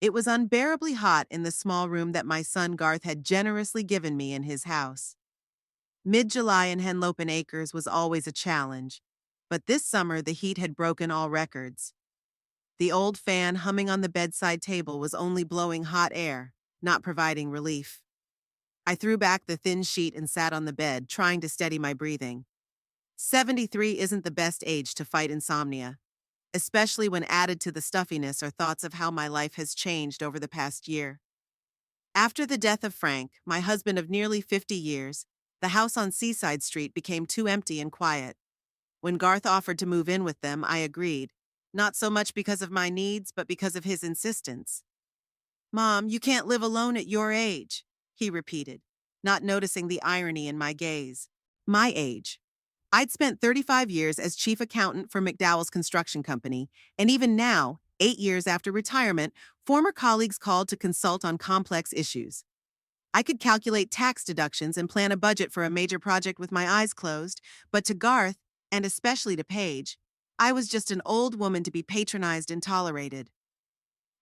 It was unbearably hot in the small room that my son Garth had generously given me in his house. Mid-July in Henlopen Acres was always a challenge, but this summer the heat had broken all records. The old fan humming on the bedside table was only blowing hot air, not providing relief. I threw back the thin sheet and sat on the bed, trying to steady my breathing. 73 isn't the best age to fight insomnia, especially when added to the stuffiness are thoughts of how my life has changed over the past year. After the death of Frank, my husband of nearly 50 years, the house on Seaside Street became too empty and quiet. When Garth offered to move in with them, I agreed, not so much because of my needs, but because of his insistence. "Mom, you can't live alone at your age," he repeated, not noticing the irony in my gaze. My age. I'd spent 35 years as chief accountant for McDowell's construction company, and even now, 8 years after retirement, former colleagues called to consult on complex issues. I could calculate tax deductions and plan a budget for a major project with my eyes closed, but to Garth, and especially to Paige, I was just an old woman to be patronized and tolerated.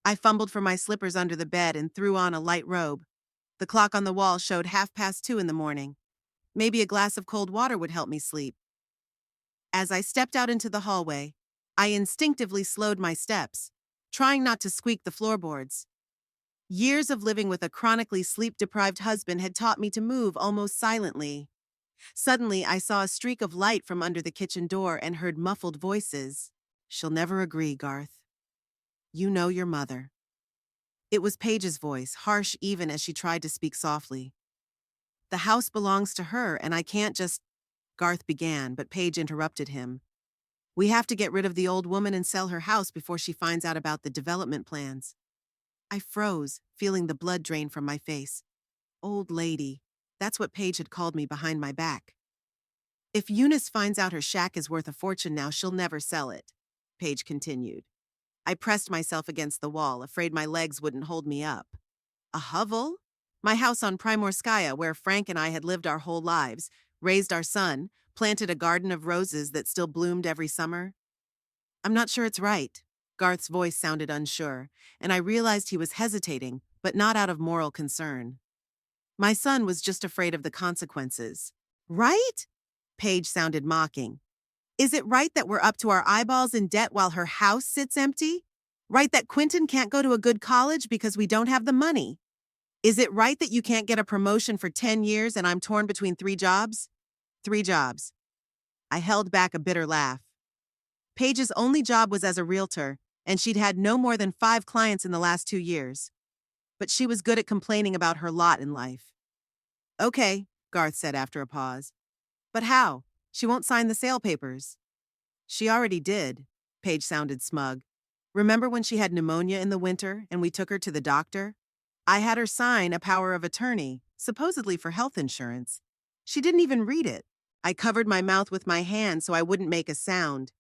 I fumbled for my slippers under the bed and threw on a light robe. The clock on the wall showed 2:30 in the morning. Maybe a glass of cold water would help me sleep. As I stepped out into the hallway, I instinctively slowed my steps, trying not to squeak the floorboards. Years of living with a chronically sleep-deprived husband had taught me to move almost silently. Suddenly, I saw a streak of light from under the kitchen door and heard muffled voices. "She'll never agree, Garth. You know your mother." It was Paige's voice, harsh even as she tried to speak softly. "The house belongs to her, and I can't just—" Garth began, but Paige interrupted him. "We have to get rid of the old woman and sell her house before she finds out about the development plans." I froze, feeling the blood drain from my face. Old lady. That's what Paige had called me behind my back. "If Eunice finds out her shack is worth a fortune now, she'll never sell it," Paige continued. I pressed myself against the wall, afraid my legs wouldn't hold me up. A hovel? My house on Primorskaya, where Frank and I had lived our whole lives, raised our son, planted a garden of roses that still bloomed every summer. "I'm not sure it's right." Garth's voice sounded unsure, and I realized he was hesitating, but not out of moral concern. My son was just afraid of the consequences. "Right?" Paige sounded mocking. "Is it right that we're up to our eyeballs in debt while her house sits empty? Right that Quentin can't go to a good college because we don't have the money? Is it right that you can't get a promotion for 10 years and I'm torn between 3 jobs? 3 jobs." I held back a bitter laugh. Paige's only job was as a realtor, and she'd had no more than 5 clients in the last 2 years. But she was good at complaining about her lot in life. "Okay," Garth said after a pause. "But how? She won't sign the sale papers." "She already did." Paige sounded smug. "Remember when she had pneumonia in the winter and we took her to the doctor? I had her sign a power of attorney, supposedly for health insurance. She didn't even read it. I covered my mouth with my hand so I wouldn't make a sound.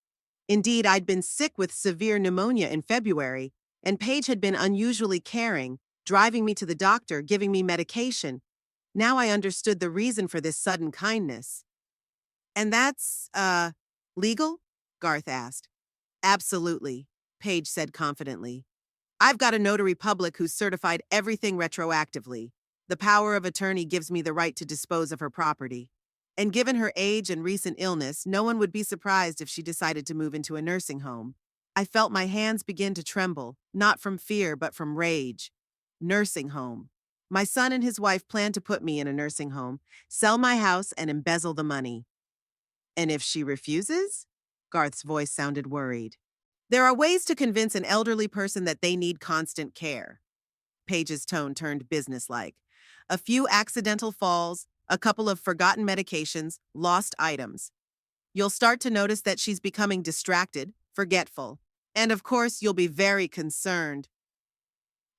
Indeed, I'd been sick with severe pneumonia in February, and Paige had been unusually caring, driving me to the doctor, giving me medication. Now I understood the reason for this sudden kindness. "And that's, legal?" Garth asked. "Absolutely," Paige said confidently. "I've got a notary public who's certified everything retroactively. The power of attorney gives me the right to dispose of her property. And given her age and recent illness, no one would be surprised if she decided to move into a nursing home." I felt my hands begin to tremble, not from fear but from rage. Nursing home. My son and his wife planned to put me in a nursing home, sell my house, and embezzle the money. "And if she refuses?" Garth's voice sounded worried. "There are ways to convince an elderly person that they need constant care." Paige's tone turned businesslike. "A few accidental falls, a couple of forgotten medications, lost items. You'll start to notice that she's becoming distracted, forgetful. And of course, you'll be very concerned."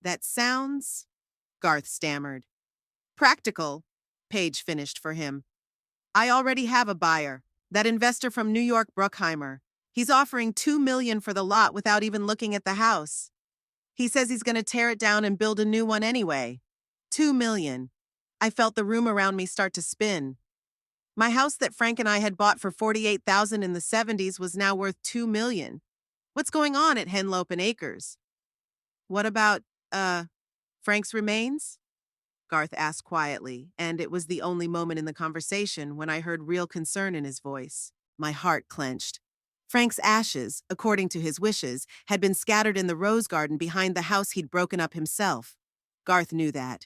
"That sounds—" Garth stammered. "Practical," Paige finished for him. "I already have a buyer, that investor from New York, Bruckheimer. He's offering $2 million for the lot without even looking at the house. He says he's going to tear it down and build a new one anyway. $2 million. I felt the room around me start to spin. My house that Frank and I had bought for $48,000 in the '70s was now worth $2 million. What's going on at Henlopen Acres?" "What about, Frank's remains? Garth asked quietly, and it was the only moment in the conversation when I heard real concern in his voice. My heart clenched. Frank's ashes, according to his wishes, had been scattered in the rose garden behind the house he'd broken up himself. Garth knew that.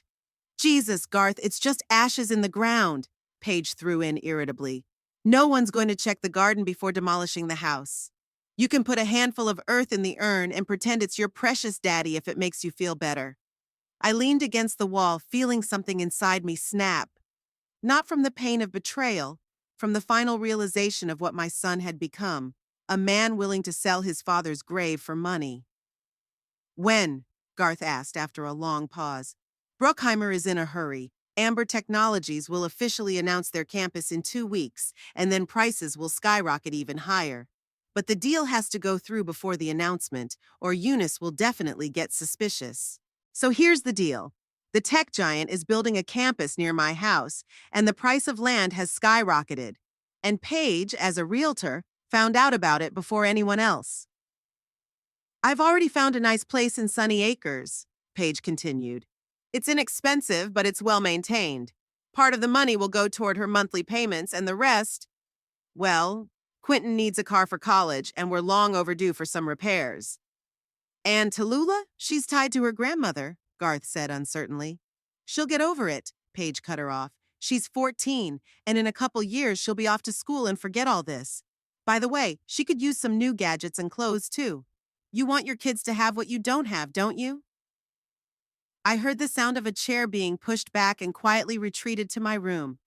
Jesus, Garth, it's just ashes in the ground, Paige threw in irritably. No one's going to check the garden before demolishing the house. You can put a handful of earth in the urn and pretend it's your precious daddy if it makes you feel better. I leaned against the wall, feeling something inside me snap. Not from the pain of betrayal, from the final realization of what my son had become, a man willing to sell his father's grave for money. When? Garth asked after a long pause. Bruckheimer is in a hurry. Amber Technologies will officially announce their campus in 2 weeks, and then prices will skyrocket even higher. But the deal has to go through before the announcement, or Eunice will definitely get suspicious. So here's the deal. The tech giant is building a campus near my house, and the price of land has skyrocketed. And Paige, as a realtor, found out about it before anyone else. I've already found a nice place in Sunny Acres, Paige continued. It's inexpensive, but it's well maintained. Part of the money will go toward her monthly payments, and the rest, well, Quentin needs a car for college, and we're long overdue for some repairs. And Tallulah? She's tied to her grandmother, Garth said uncertainly. She'll get over it, Paige cut her off. She's 14, and in a couple years she'll be off to school and forget all this. By the way, she could use some new gadgets and clothes, too. You want your kids to have what you don't have, don't you? I heard the sound of a chair being pushed back and quietly retreated to my room.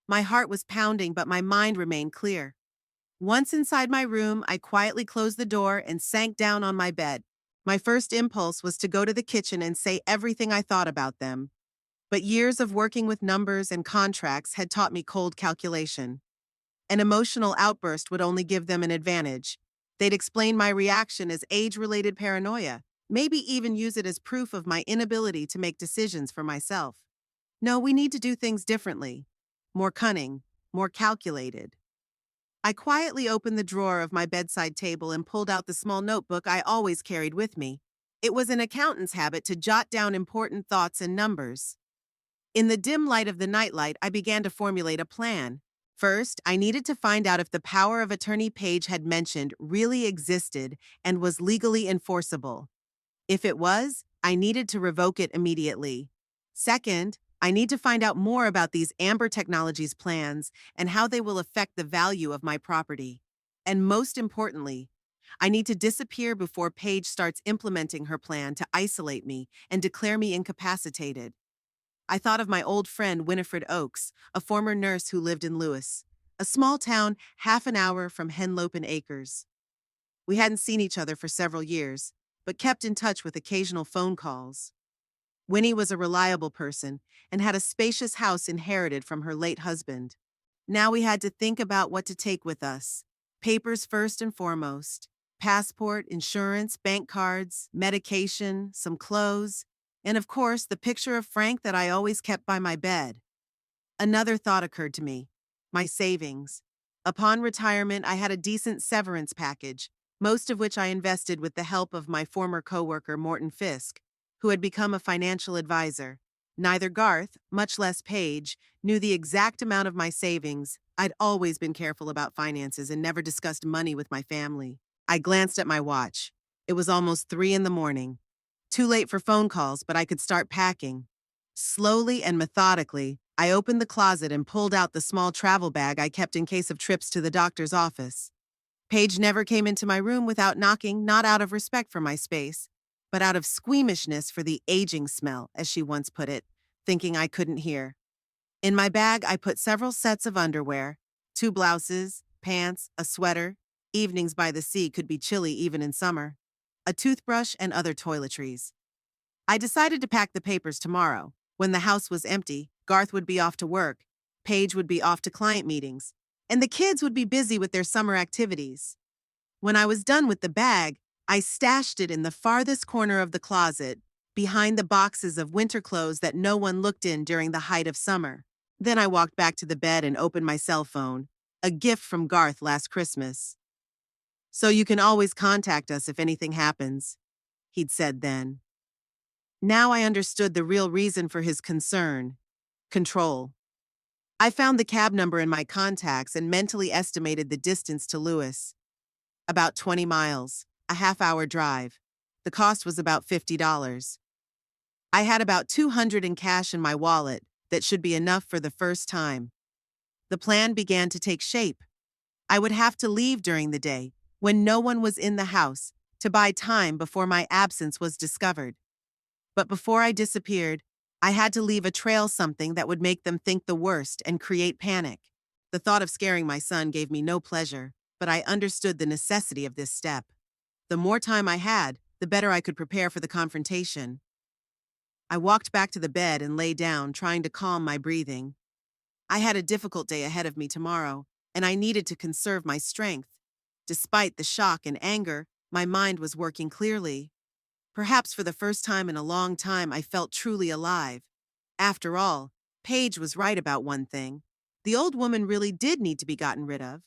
My heart was pounding, but my mind remained clear. Once inside my room, I quietly closed the door and sank down on my bed. My first impulse was to go to the kitchen and say everything I thought about them. But years of working with numbers and contracts had taught me cold calculation. An emotional outburst would only give them an advantage. They'd explain my reaction as age-related paranoia, maybe even use it as proof of my inability to make decisions for myself. No, we need to do things differently. More cunning, more calculated. I quietly opened the drawer of my bedside table and pulled out the small notebook I always carried with me. It was an accountant's habit to jot down important thoughts and numbers. In the dim light of the nightlight, I began to formulate a plan. First, I needed to find out if the power of attorney Paige had mentioned really existed and was legally enforceable. If it was, I needed to revoke it immediately. Second, I need to find out more about these Amber Technologies plans and how they will affect the value of my property. And most importantly, I need to disappear before Paige starts implementing her plan to isolate me and declare me incapacitated. I thought of my old friend Winifred Oakes, a former nurse who lived in Lewis, a small town half an hour from Henlopen Acres. We hadn't seen each other for several years, but kept in touch with occasional phone calls. Winnie was a reliable person and had a spacious house inherited from her late husband. Now we had to think about what to take with us. Papers first and foremost. Passport, insurance, bank cards, medication, some clothes, and of course the picture of Frank that I always kept by my bed. Another thought occurred to me. My savings. Upon retirement, I had a decent severance package, most of which I invested with the help of my former coworker Morton Fisk, who had become a financial advisor. Neither Garth, much less Paige, knew the exact amount of my savings. I'd always been careful about finances and never discussed money with my family. I glanced at my watch. It was almost 3 in the morning. Too late for phone calls, but I could start packing. Slowly and methodically, I opened the closet and pulled out the small travel bag I kept in case of trips to the doctor's office. Paige never came into my room without knocking, not out of respect for my space, but out of squeamishness for the aging smell, as she once put it, thinking I couldn't hear. In my bag, I put several sets of underwear, 2 blouses, pants, a sweater. Evenings by the sea could be chilly even in summer. A toothbrush and other toiletries. I decided to pack the papers tomorrow. When the house was empty, Garth would be off to work, Paige would be off to client meetings, and the kids would be busy with their summer activities. When I was done with the bag, I stashed it in the farthest corner of the closet, behind the boxes of winter clothes that no one looked in during the height of summer. Then I walked back to the bed and opened my cell phone, a gift from Garth last Christmas. "So you can always contact us if anything happens," he'd said then. Now I understood the real reason for his concern: control. I found the cab number in my contacts and mentally estimated the distance to Lewis. About 20 miles, a half-hour drive. The cost was about $50. I had about 200 in cash in my wallet that should be enough for the first time. The plan began to take shape. I would have to leave during the day, when no one was in the house, to buy time before my absence was discovered. But before I disappeared, I had to leave a trail, something that would make them think the worst and create panic. The thought of scaring my son gave me no pleasure, but I understood the necessity of this step. The more time I had, the better I could prepare for the confrontation. I walked back to the bed and lay down, trying to calm my breathing. I had a difficult day ahead of me tomorrow, and I needed to conserve my strength. Despite the shock and anger, my mind was working clearly. Perhaps for the first time in a long time, I felt truly alive. After all, Paige was right about one thing. The old woman really did need to be gotten rid of,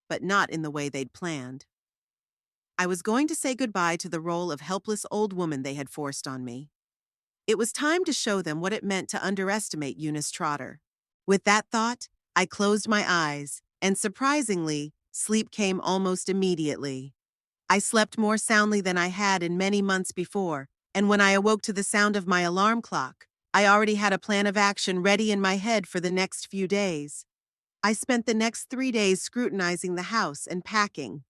but not in the way they'd planned. I was going to say goodbye to the role of helpless old woman they had forced on me. It was time to show them what it meant to underestimate Eunice Trotter. With that thought, I closed my eyes, and surprisingly, sleep came almost immediately. I slept more soundly than I had in many months before, and when I awoke to the sound of my alarm clock, I already had a plan of action ready in my head for the next few days. I spent the next 3 days scrutinizing the house and packing.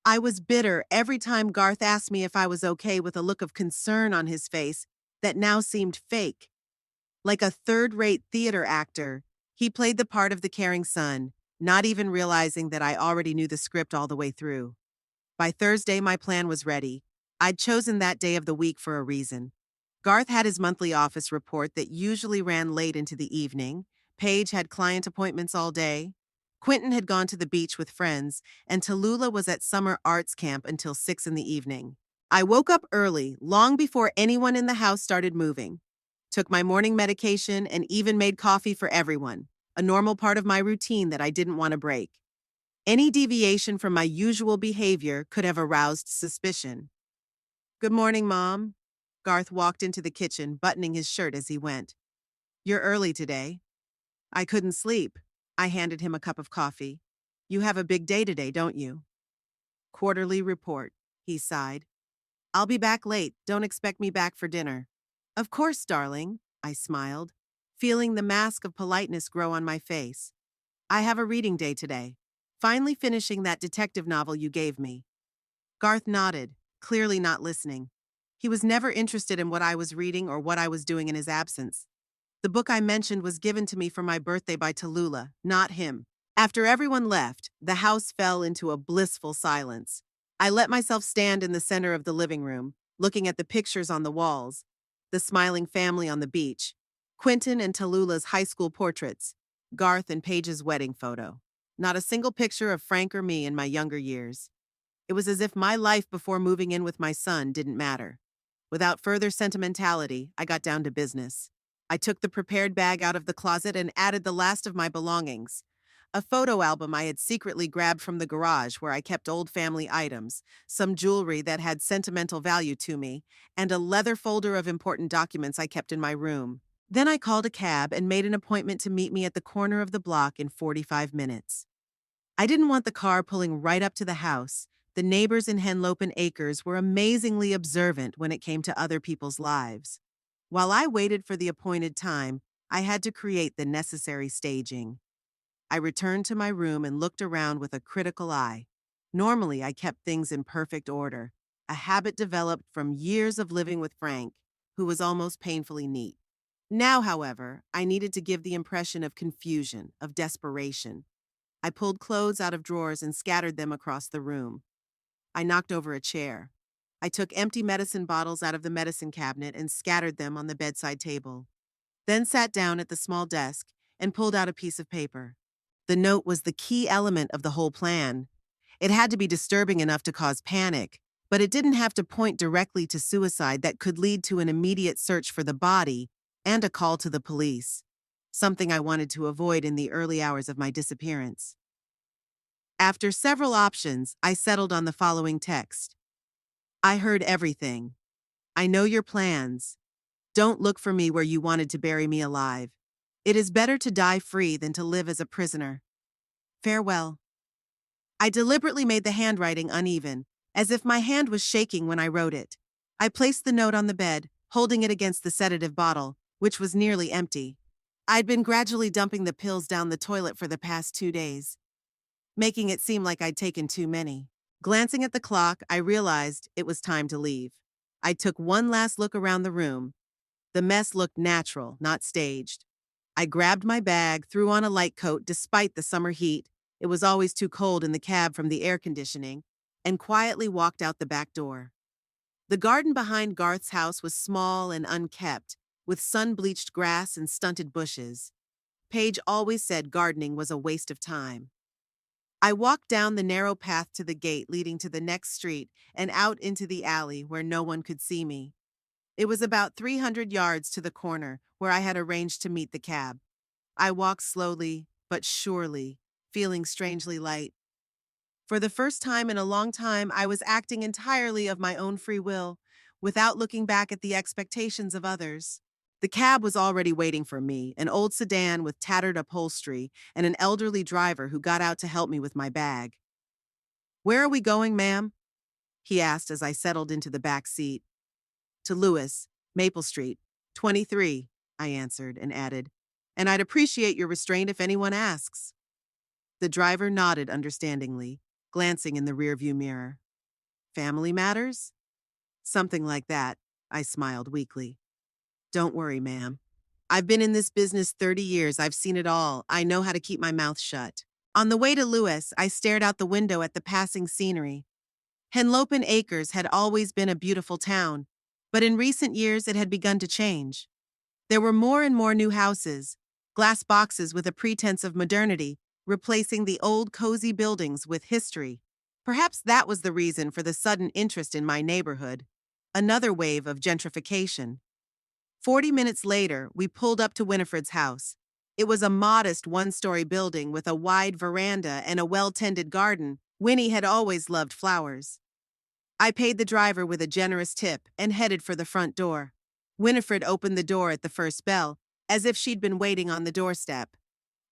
I was bitter every time Garth asked me if I was okay, with a look of concern on his face that now seemed fake. Like a third-rate theater actor, he played the part of the caring son, not even realizing that I already knew the script all the way through. By Thursday, my plan was ready. I'd chosen that day of the week for a reason. Garth had his monthly office report that usually ran late into the evening. Paige had client appointments all day. Quentin had gone to the beach with friends, and Tallulah was at summer arts camp until 6 in the evening. I woke up early, long before anyone in the house started moving. Took my morning medication and even made coffee for everyone, a normal part of my routine that I didn't want to break. Any deviation from my usual behavior could have aroused suspicion. "Good morning, Mom." Garth walked into the kitchen, buttoning his shirt as he went. "You're early today." "I couldn't sleep." I handed him a cup of coffee. "You have a big day today, don't you?" "Quarterly report," he sighed. "I'll be back late. Don't expect me back for dinner." "Of course, darling," I smiled, feeling the mask of politeness grow on my face. "I have a reading day today. Finally finishing that detective novel you gave me." Garth nodded, clearly not listening. He was never interested in what I was reading or what I was doing in his absence. The book I mentioned was given to me for my birthday by Tallulah, not him. After everyone left, the house fell into a blissful silence. I let myself stand in the center of the living room, looking at the pictures on the walls: the smiling family on the beach, Quentin and Tallulah's high school portraits, Garth and Paige's wedding photo. Not a single picture of Frank or me in my younger years. It was as if my life before moving in with my son didn't matter. Without further sentimentality, I got down to business. I took the prepared bag out of the closet and added the last of my belongings: a photo album I had secretly grabbed from the garage where I kept old family items, some jewelry that had sentimental value to me, and a leather folder of important documents I kept in my room. Then I called a cab and made an appointment to meet me at the corner of the block in 45 minutes. I didn't want the car pulling right up to the house. The neighbors in Henlopen Acres were amazingly observant when it came to other people's lives. While I waited for the appointed time, I had to create the necessary staging. I returned to my room and looked around with a critical eye. Normally, I kept things in perfect order, a habit developed from years of living with Frank, who was almost painfully neat. Now, however, I needed to give the impression of confusion, of desperation. I pulled clothes out of drawers and scattered them across the room. I knocked over a chair. I took empty medicine bottles out of the medicine cabinet and scattered them on the bedside table. Then sat down at the small desk and pulled out a piece of paper. The note was the key element of the whole plan. It had to be disturbing enough to cause panic, but it didn't have to point directly to suicide that could lead to an immediate search for the body and a call to the police, something I wanted to avoid in the early hours of my disappearance. After several options, I settled on the following text: "I heard everything. I know your plans. Don't look for me where you wanted to bury me alive. It is better to die free than to live as a prisoner. Farewell. I deliberately made the handwriting uneven, as if my hand was shaking when I wrote it. I placed the note on the bed, holding it against the sedative bottle, which was nearly empty. I'd been gradually dumping the pills down the toilet for the past 2 days, making it seem like I'd taken too many. Glancing at the clock, I realized it was time to leave. I took one last look around the room. The mess looked natural, not staged. I grabbed my bag, threw on a light coat despite the summer heat. It was always too cold in the cab from the air conditioning, and quietly walked out the back door. The garden behind Garth's house was small and unkept, with sun-bleached grass and stunted bushes. Paige always said gardening was a waste of time. I walked down the narrow path to the gate leading to the next street and out into the alley where no one could see me. It was about 300 yards to the corner where I had arranged to meet the cab. I walked slowly, but surely, feeling strangely light. For the first time in a long time, I was acting entirely of my own free will, without looking back at the expectations of others. The cab was already waiting for me, an old sedan with tattered upholstery and an elderly driver who got out to help me with my bag. "Where are we going, ma'am?" he asked as I settled into the back seat. "To Lewis, Maple Street, 23, I answered and added, "And I'd appreciate your restraint if anyone asks." The driver nodded understandingly, glancing in the rearview mirror. "Family matters?" "Something like that," I smiled weakly. "Don't worry, ma'am. I've been in this business 30 years. I've seen it all. I know how to keep my mouth shut." On the way to Lewis, I stared out the window at the passing scenery. Henlopen Acres had always been a beautiful town, but in recent years it had begun to change. There were more and more new houses, glass boxes with a pretense of modernity, replacing the old cozy buildings with history. Perhaps that was the reason for the sudden interest in my neighborhood. Another wave of gentrification. 40 minutes later, we pulled up to Winifred's house. It was a modest one-story building with a wide veranda and a well-tended garden. Winnie had always loved flowers. I paid the driver with a generous tip and headed for the front door. Winifred opened the door at the first bell, as if she'd been waiting on the doorstep.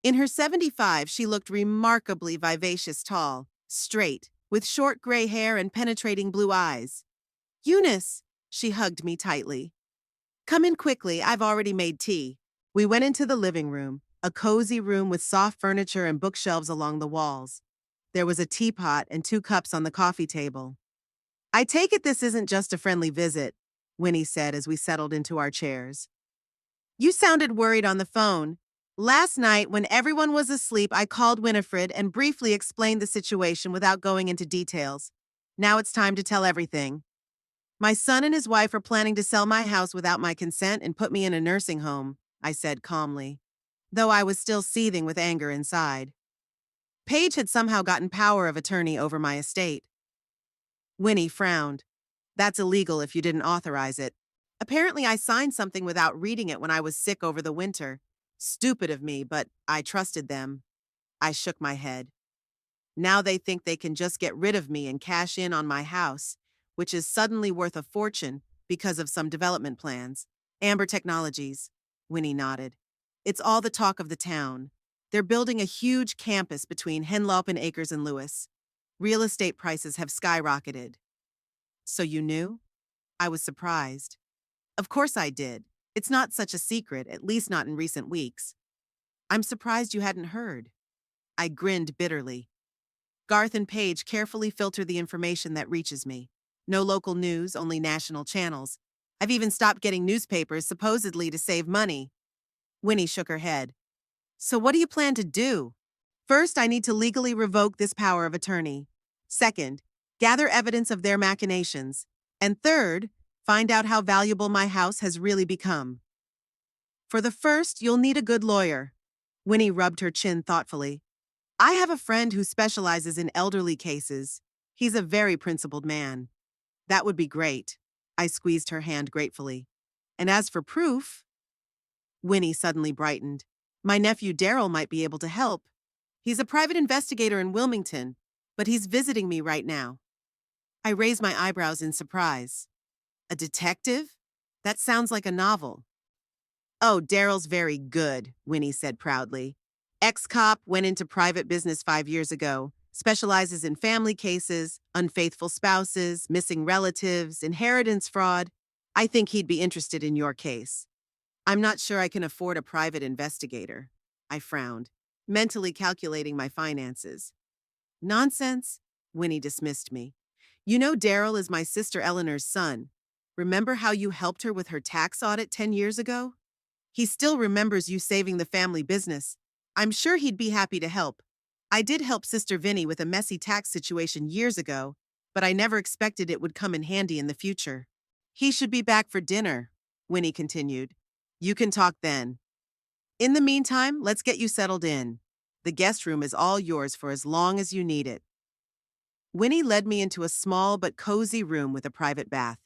In her 75, she looked remarkably vivacious, tall, straight, with short gray hair and penetrating blue eyes. "Eunice," she hugged me tightly. "Come in quickly, I've already made tea." We went into the living room, a cozy room with soft furniture and bookshelves along the walls. There was a teapot and 2 cups on the coffee table. "I take it this isn't just a friendly visit," Winnie said as we settled into our chairs. "You sounded worried on the phone. Last night, when everyone was asleep, I called Winifred and briefly explained the situation without going into details. Now it's time to tell everything. My son and his wife are planning to sell my house without my consent and put me in a nursing home," I said calmly, though I was still seething with anger inside. Paige had somehow gotten power of attorney over my estate. Winnie frowned. "That's illegal if you didn't authorize it. Apparently I signed something without reading it when I was sick over the winter. Stupid of me, but I trusted them." I shook my head. "Now they think they can just get rid of me and cash in on my house, which is suddenly worth a fortune because of some development plans. Amber Technologies," Winnie nodded. "It's all the talk of the town. They're building a huge campus between Henlopen Acres and Lewis. Real estate prices have skyrocketed." "So you knew?" I was surprised. "Of course I did. It's not such a secret, at least not in recent weeks." "I'm surprised you hadn't heard." I grinned bitterly. Garth and Paige carefully filter the information that reaches me. No local news, only national channels. I've even stopped getting newspapers supposedly to save money. Winnie shook her head. "So what do you plan to do?" "First, I need to legally revoke this power of attorney. Second, gather evidence of their machinations. And third, find out how valuable my house has really become. For the first, you'll need a good lawyer." Winnie rubbed her chin thoughtfully. "I have a friend who specializes in elderly cases. He's a very principled man." "That would be great." I squeezed her hand gratefully. "And as for proof..." Winnie suddenly brightened. "My nephew Daryl might be able to help. He's a private investigator in Wilmington, but he's visiting me right now." I raised my eyebrows in surprise. "A detective? That sounds like a novel. Oh, Daryl's very good, Winnie said proudly. Ex-cop, went into private business 5 years ago, specializes in family cases, unfaithful spouses, missing relatives, inheritance fraud. I think he'd be interested in your case. I'm not sure I can afford a private investigator. I frowned, mentally calculating my finances. Nonsense, Winnie dismissed me. You know Daryl is my sister Eleanor's son. Remember how you helped her with her tax audit 10 years ago? He still remembers you saving the family business. I'm sure he'd be happy to help. I did help Sister Vinny with a messy tax situation years ago, but I never expected it would come in handy in the future. He should be back for dinner, Winnie continued. You can talk then. In the meantime, let's get you settled in. The guest room is all yours for as long as you need it. Winnie led me into a small but cozy room with a private bath.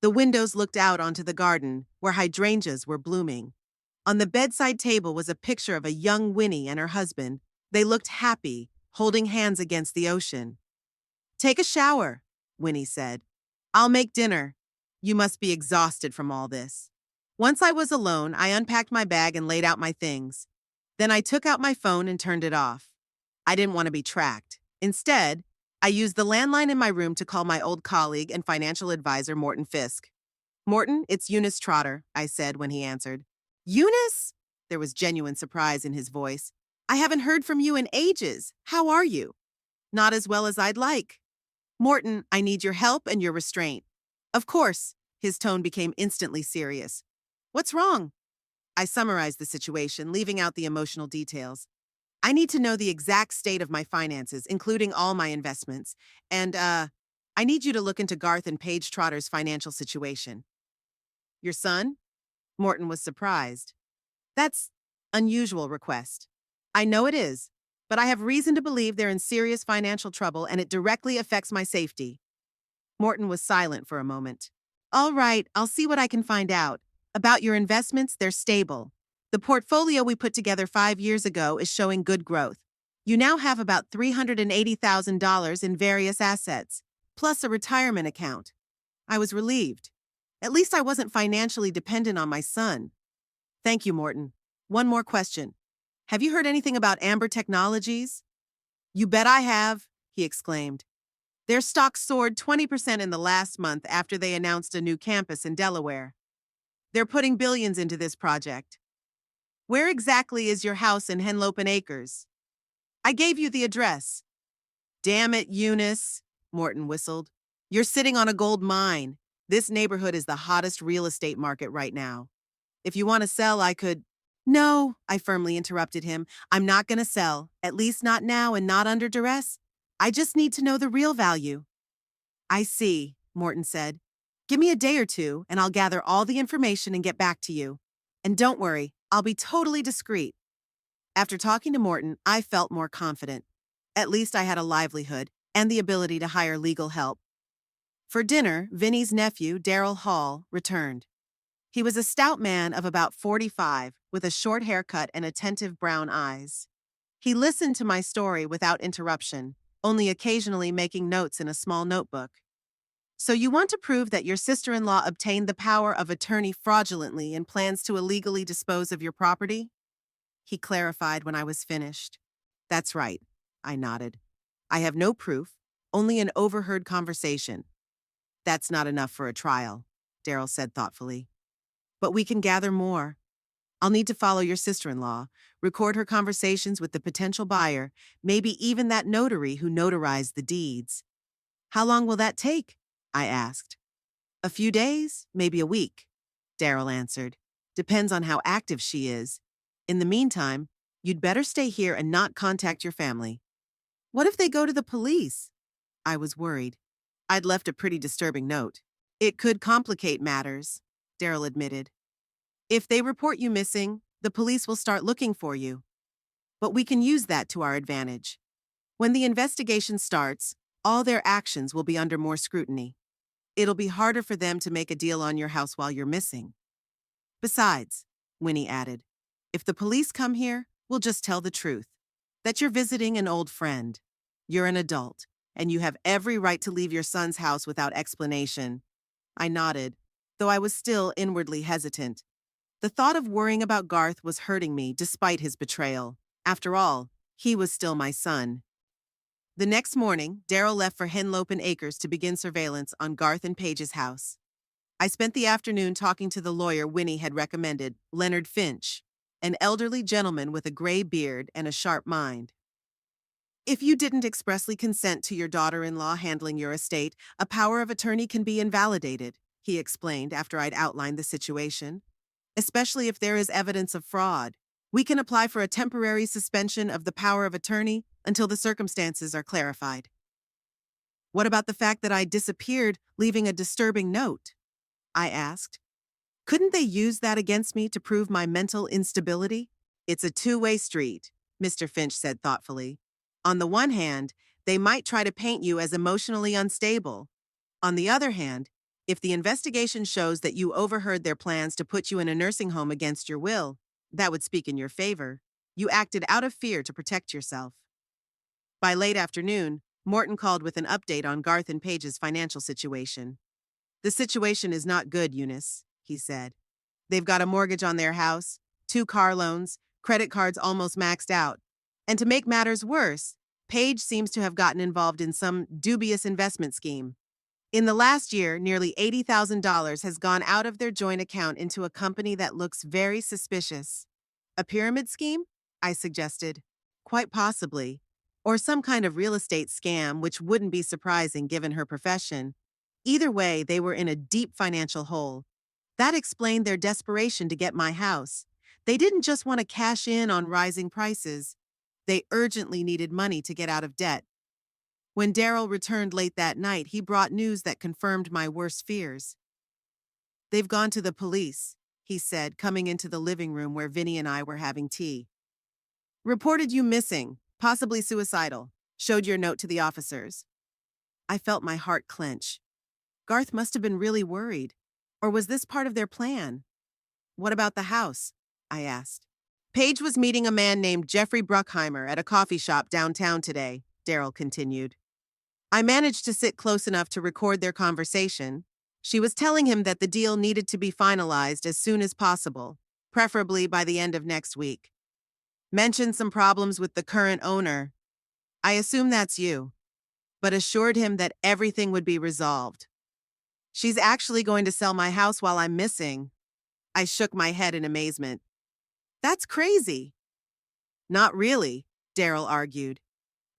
The windows looked out onto the garden, where hydrangeas were blooming. On the bedside table was a picture of a young Winnie and her husband. They looked happy, holding hands against the ocean. Take a shower, Winnie said. I'll make dinner. You must be exhausted from all this. Once I was alone, I unpacked my bag and laid out my things. Then I took out my phone and turned it off. I didn't want to be tracked. Instead, I used the landline in my room to call my old colleague and financial advisor, Morton Fisk. Morton, it's Eunice Trotter, I said when he answered. Eunice? There was genuine surprise in his voice. I haven't heard from you in ages. How are you? Not as well as I'd like. Morton, I need your help and your restraint. Of course. His tone became instantly serious. What's wrong? I summarized the situation, leaving out the emotional details. I need to know the exact state of my finances, including all my investments. And, I need you to look into Garth and Paige Trotter's financial situation. Your son? Morton was surprised. That's unusual request. I know it is, but I have reason to believe they're in serious financial trouble and it directly affects my safety. Morton was silent for a moment. All right, I'll see what I can find out. About your investments, they're stable. The portfolio we put together 5 years ago is showing good growth. You now have about $380,000 in various assets, plus a retirement account. I was relieved. At least I wasn't financially dependent on my son. Thank you, Morton. One more question. Have you heard anything about Amber Technologies? You bet I have, he exclaimed. Their stock soared 20% in the last month after they announced a new campus in Delaware. They're putting billions into this project. Where exactly is your house in Henlopen Acres? I gave you the address. Damn it, Eunice, Morton whistled. You're sitting on a gold mine. This neighborhood is the hottest real estate market right now. If you want to sell, I could... No, I firmly interrupted him. I'm not going to sell, at least not now and not under duress. I just need to know the real value. I see, Morton said. Give me a day or two, and I'll gather all the information and get back to you. And don't worry, I'll be totally discreet. After talking to Morton, I felt more confident. At least I had a livelihood and the ability to hire legal help. For dinner, Vinny's nephew, Daryl Hall, returned. He was a stout man of about 45, with a short haircut and attentive brown eyes. He listened to my story without interruption, only occasionally making notes in a small notebook. So you want to prove that your sister-in-law obtained the power of attorney fraudulently and plans to illegally dispose of your property? He clarified when I was finished. That's right, I nodded. I have no proof, only an overheard conversation. That's not enough for a trial, Daryl said thoughtfully. But we can gather more. I'll need to follow your sister-in-law, record her conversations with the potential buyer, maybe even that notary who notarized the deeds. How long will that take? I asked. A few days, maybe a week, Daryl answered. Depends on how active she is. In the meantime, you'd better stay here and not contact your family. What if they go to the police? I was worried. I'd left a pretty disturbing note. It could complicate matters, Daryl admitted. If they report you missing, the police will start looking for you. But we can use that to our advantage. When the investigation starts, all their actions will be under more scrutiny. It'll be harder for them to make a deal on your house while you're missing. Besides, Winnie added, if the police come here, we'll just tell the truth. That you're visiting an old friend. You're an adult, and you have every right to leave your son's house without explanation. I nodded. though I was still inwardly hesitant. The thought of worrying about Garth was hurting me despite his betrayal. After all, he was still my son. The next morning, Daryl left for Henlopen Acres to begin surveillance on Garth and Paige's house. I spent the afternoon talking to the lawyer Winnie had recommended, Leonard Finch, an elderly gentleman with a gray beard and a sharp mind. If you didn't expressly consent to your daughter-in-law handling your estate, a power of attorney can be invalidated, he explained after I'd outlined the situation. Especially if there is evidence of fraud. We can apply for a temporary suspension of the power of attorney until the circumstances are clarified. What about the fact that I disappeared, leaving a disturbing note? I asked. Couldn't they use that against me to prove my mental instability? It's a two-way street, Mr. Finch said thoughtfully. On the one hand, they might try to paint you as emotionally unstable. On the other hand, if the investigation shows that you overheard their plans to put you in a nursing home against your will, that would speak in your favor. You acted out of fear to protect yourself. By late afternoon, Morton called with an update on Garth and Paige's financial situation. The situation is not good, Eunice, he said. They've got a mortgage on their house, 2 car loans, credit cards almost maxed out. And to make matters worse, Paige seems to have gotten involved in some dubious investment scheme. In the last year, nearly $80,000 has gone out of their joint account into a company that looks very suspicious. A pyramid scheme? I suggested. Quite possibly. Or some kind of real estate scam, which wouldn't be surprising given her profession. Either way, they were in a deep financial hole. That explained their desperation to get my house. They didn't just want to cash in on rising prices. They urgently needed money to get out of debt. When Daryl returned late that night, he brought news that confirmed my worst fears. They've gone to the police, he said, coming into the living room where Vinny and I were having tea. Reported you missing, possibly suicidal. Showed your note to the officers. I felt my heart clench. Garth must have been really worried. Or was this part of their plan? What about the house? I asked. Paige was meeting a man named Jeffrey Bruckheimer at a coffee shop downtown today, Daryl continued. I managed to sit close enough to record their conversation. She was telling him that the deal needed to be finalized as soon as possible, preferably by the end of next week. Mentioned some problems with the current owner. I assume that's you, but assured him that everything would be resolved. She's actually going to sell my house while I'm missing. I shook my head in amazement. That's crazy. Not really, Daryl argued.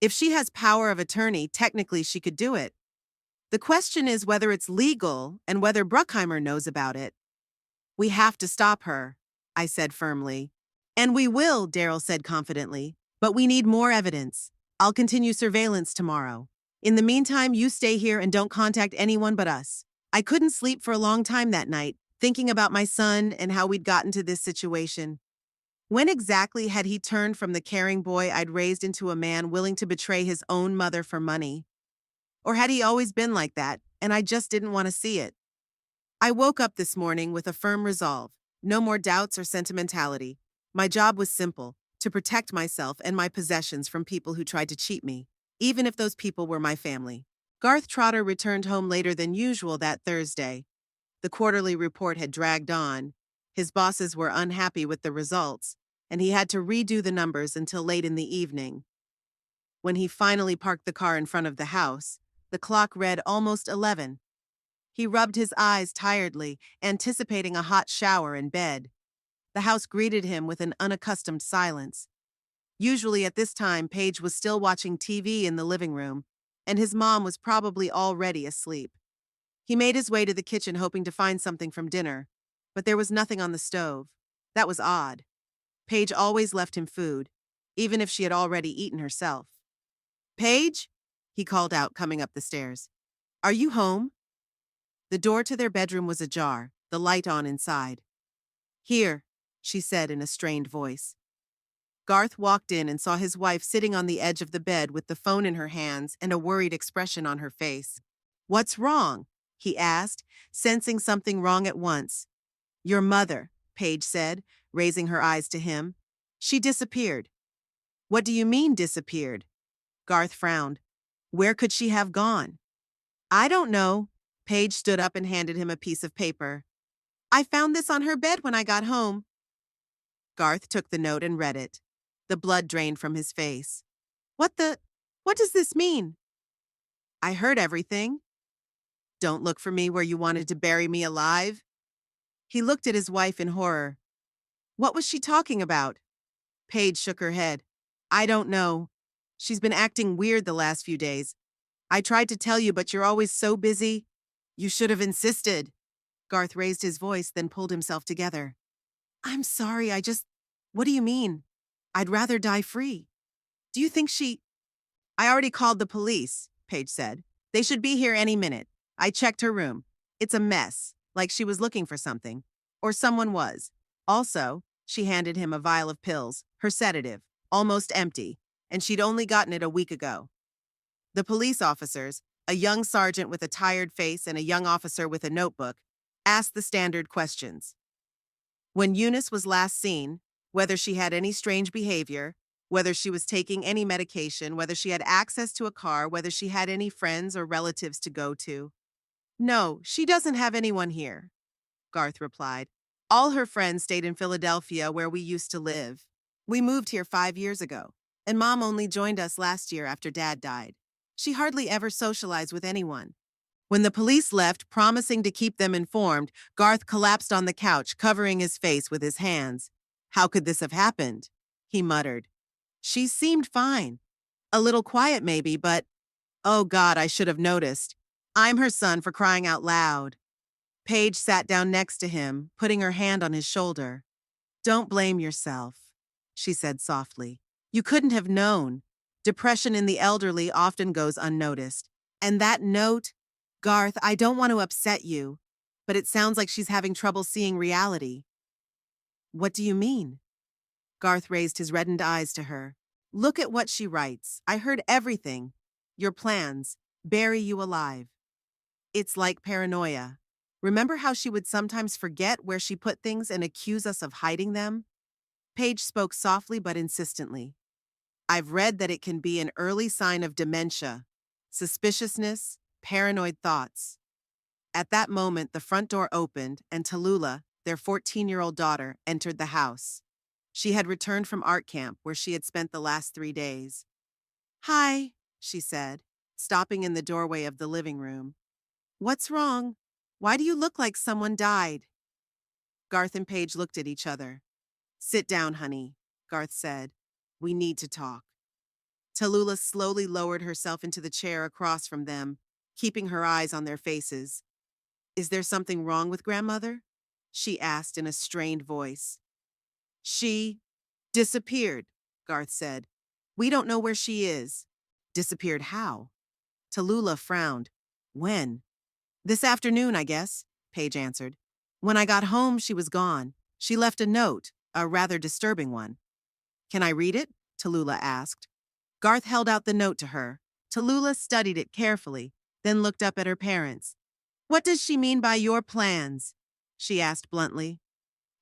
If she has power of attorney, technically she could do it. The question is whether it's legal and whether Bruckheimer knows about it. We have to stop her, I said firmly. And we will, Daryl said confidently, but we need more evidence. I'll continue surveillance tomorrow. In the meantime, you stay here and don't contact anyone but us. I couldn't sleep for a long time that night, thinking about my son and how we'd gotten to this situation. When exactly had he turned from the caring boy I'd raised into a man willing to betray his own mother for money? Or had he always been like that, and I just didn't want to see it? I woke up this morning with a firm resolve. No more doubts or sentimentality. My job was simple, to protect myself and my possessions from people who tried to cheat me, even if those people were my family. Garth Trotter returned home later than usual that Thursday. The quarterly report had dragged on. His bosses were unhappy with the results, and he had to redo the numbers until late in the evening. When he finally parked the car in front of the house, the clock read almost 11. He rubbed his eyes tiredly, anticipating a hot shower in bed. The house greeted him with an unaccustomed silence. Usually at this time, Paige was still watching TV in the living room, and his mom was probably already asleep. He made his way to the kitchen hoping to find something from dinner, but there was nothing on the stove. That was odd. Paige always left him food, even if she had already eaten herself. Paige? He called out, coming up the stairs. Are you home? The door to their bedroom was ajar, the light on inside. Here, she said in a strained voice. Garth walked in and saw his wife sitting on the edge of the bed with the phone in her hands and a worried expression on her face. What's wrong? He asked, sensing something wrong at once. Your mother, Paige said, raising her eyes to him. She disappeared. What do you mean disappeared? Garth frowned. Where could she have gone? I don't know. Paige stood up and handed him a piece of paper. I found this on her bed when I got home. Garth took the note and read it. The blood drained from his face. What the? What does this mean? I heard everything. Don't look for me where you wanted to bury me alive. He looked at his wife in horror. What was she talking about? Paige shook her head. I don't know. She's been acting weird the last few days. I tried to tell you, but you're always so busy. You should have insisted. Garth raised his voice, then pulled himself together. I'm sorry, What do you mean? I'd rather die free. Do you think she... I already called the police, Paige said. They should be here any minute. I checked her room. It's a mess, like she was looking for something. Or someone was. Also, she handed him a vial of pills, her sedative, almost empty, and she'd only gotten it a week ago. The police officers, a young sergeant with a tired face and a young officer with a notebook, asked the standard questions. When Eunice was last seen, whether she had any strange behavior, whether she was taking any medication, whether she had access to a car, whether she had any friends or relatives to go to. No, she doesn't have anyone here, Garth replied. All her friends stayed in Philadelphia where we used to live. We moved here 5 years ago, and Mom only joined us last year after Dad died. She hardly ever socialized with anyone. When the police left, promising to keep them informed, Garth collapsed on the couch, covering his face with his hands. How could this have happened? He muttered. She seemed fine. A little quiet maybe, but... Oh God, I should have noticed. I'm her son, for crying out loud. Paige sat down next to him, putting her hand on his shoulder. Don't blame yourself, she said softly. You couldn't have known. Depression in the elderly often goes unnoticed. And that note, Garth, I don't want to upset you, but it sounds like she's having trouble seeing reality. What do you mean? Garth raised his reddened eyes to her. Look at what she writes. I heard everything. Your plans. Bury you alive. It's like paranoia. Remember how she would sometimes forget where she put things and accuse us of hiding them? Paige spoke softly but insistently. I've read that it can be an early sign of dementia, suspiciousness, paranoid thoughts. At that moment, the front door opened and Tallulah, their 14-year-old daughter, entered the house. She had returned from art camp where she had spent the last 3 days. Hi, she said, stopping in the doorway of the living room. What's wrong? Why do you look like someone died? Garth and Paige looked at each other. Sit down, honey, Garth said. We need to talk. Tallulah slowly lowered herself into the chair across from them, keeping her eyes on their faces. Is there something wrong with Grandmother? She asked in a strained voice. She disappeared, Garth said. We don't know where she is. Disappeared how? Tallulah frowned. When? This afternoon, I guess, Paige answered. When I got home, she was gone. She left a note, a rather disturbing one. Can I read it? Tallulah asked. Garth held out the note to her. Tallulah studied it carefully, then looked up at her parents. What does she mean by your plans? She asked bluntly.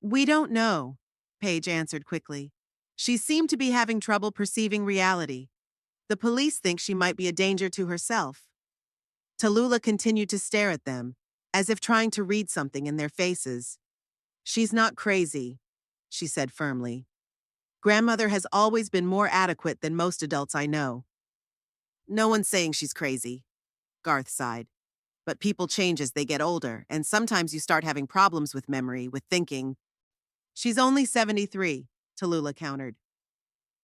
We don't know, Paige answered quickly. She seemed to be having trouble perceiving reality. The police think she might be a danger to herself. Tallulah continued to stare at them, as if trying to read something in their faces. She's not crazy, she said firmly. Grandmother has always been more adequate than most adults I know. No one's saying she's crazy, Garth sighed. But people change as they get older, and sometimes you start having problems with memory, with thinking. She's only 73, Tallulah countered.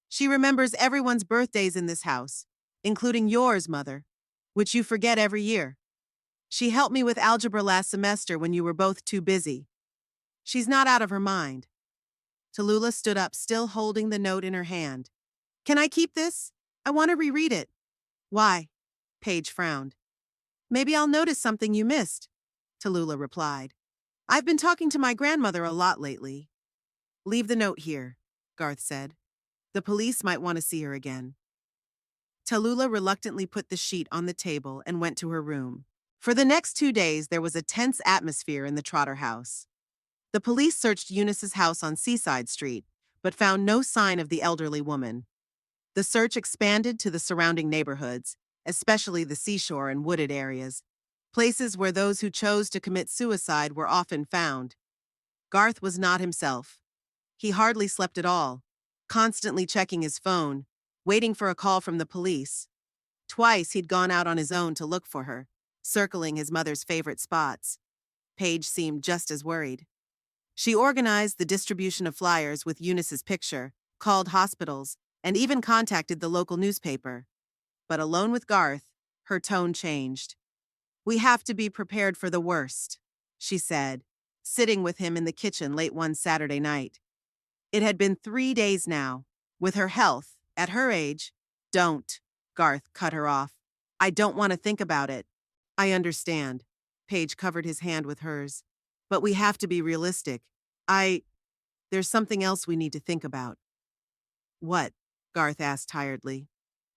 She remembers everyone's birthdays in this house, including yours, Mother, which you forget every year. She helped me with algebra last semester when you were both too busy. She's not out of her mind. Tallulah stood up, still holding the note in her hand. Can I keep this? I want to reread it. Why? Paige frowned. Maybe I'll notice something you missed, Tallulah replied. I've been talking to my grandmother a lot lately. Leave the note here, Garth said. The police might want to see her again. Tallulah reluctantly put the sheet on the table and went to her room. For the next 2 days, there was a tense atmosphere in the Trotter house. The police searched Eunice's house on Seaside Street, but found no sign of the elderly woman. The search expanded to the surrounding neighborhoods, especially the seashore and wooded areas, places where those who chose to commit suicide were often found. Garth was not himself. He hardly slept at all, constantly checking his phone, waiting for a call from the police. Twice he'd gone out on his own to look for her, circling his mother's favorite spots. Paige seemed just as worried. She organized the distribution of flyers with Eunice's picture, called hospitals, and even contacted the local newspaper. But alone with Garth, her tone changed. "We have to be prepared for the worst," she said, sitting with him in the kitchen late one Saturday night. It had been 3 days now. With her health, at her age, "Don't," Garth cut her off. "I don't want to think about it." "I understand." Paige covered his hand with hers. "But we have to be realistic. There's something else we need to think about." "What?" Garth asked tiredly.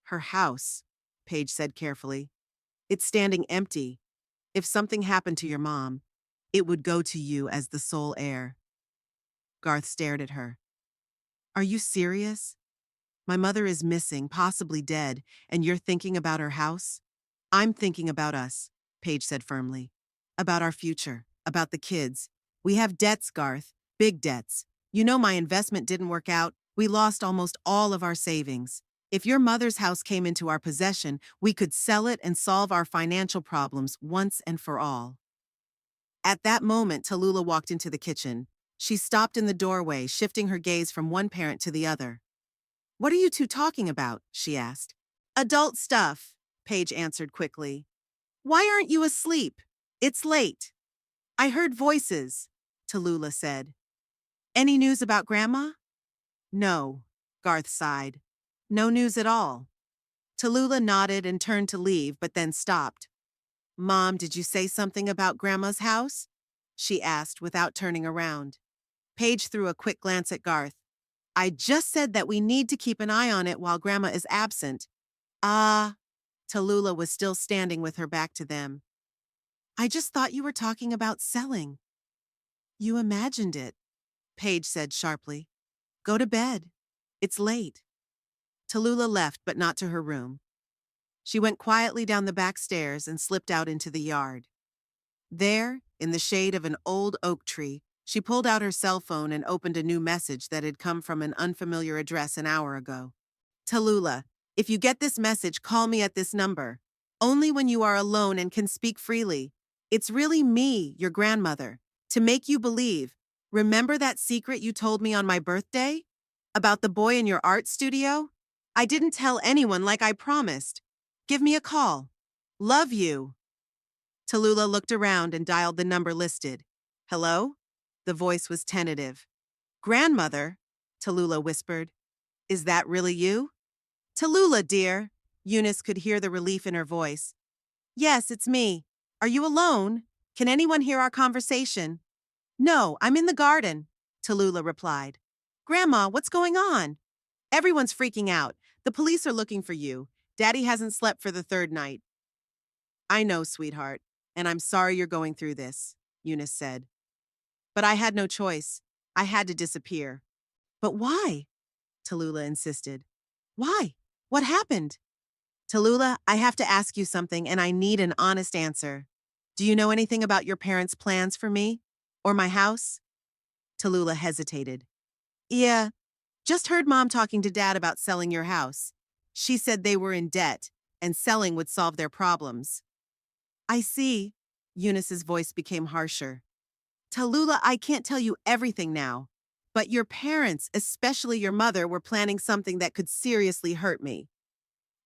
"Her house," Paige said carefully. "It's standing empty. If something happened to your mom, it would go to you as the sole heir." Garth stared at her. "Are you serious? My mother is missing, possibly dead, and you're thinking about her house?" "I'm thinking about us," Paige said firmly. "About our future, about the kids. We have debts, Garth, big debts. You know my investment didn't work out. We lost almost all of our savings. If your mother's house came into our possession, we could sell it and solve our financial problems once and for all." At that moment, Tallulah walked into the kitchen. She stopped in the doorway, shifting her gaze from one parent to the other. "What are you two talking about?" she asked. "Adult stuff," Paige answered quickly. "Why aren't you asleep? It's late." "I heard voices," Tallulah said. "Any news about Grandma?" "No," Garth sighed. "No news at all." Tallulah nodded and turned to leave, but then stopped. "Mom, did you say something about Grandma's house?" she asked without turning around. Paige threw a quick glance at Garth. "I just said that we need to keep an eye on it while Grandma is absent." "Ah." Tallulah was still standing with her back to them. "I just thought you were talking about selling." "You imagined it," Paige said sharply. "Go to bed. It's late." Tallulah left, but not to her room. She went quietly down the back stairs and slipped out into the yard. There, in the shade of an old oak tree, she pulled out her cell phone and opened a new message that had come from an unfamiliar address an hour ago. "Tallulah, if you get this message, call me at this number. Only when you are alone and can speak freely. It's really me, your grandmother. To make you believe. Remember that secret you told me on my birthday? About the boy in your art studio? I didn't tell anyone like I promised. Give me a call. Love you." Tallulah looked around and dialed the number listed. "Hello?" The voice was tentative. "Grandmother," Tallulah whispered. "Is that really you?" "Tallulah, dear." Eunice could hear the relief in her voice. "Yes, it's me. Are you alone? Can anyone hear our conversation?" "No, I'm in the garden," Tallulah replied. "Grandma, what's going on?" "Everyone's freaking out. The police are looking for you. Daddy hasn't slept for the third night." "I know, sweetheart, and I'm sorry you're going through this," Eunice said. "But I had no choice. I had to disappear." "But why?" Tallulah insisted. "Why? What happened?" "Tallulah, I have to ask you something, and I need an honest answer. Do you know anything about your parents' plans for me? Or my house?" Tallulah hesitated. "Yeah, just heard Mom talking to Dad about selling your house. She said they were in debt, and selling would solve their problems." "I see." Eunice's voice became harsher. "Tallulah, I can't tell you everything now. But your parents, especially your mother, were planning something that could seriously hurt me.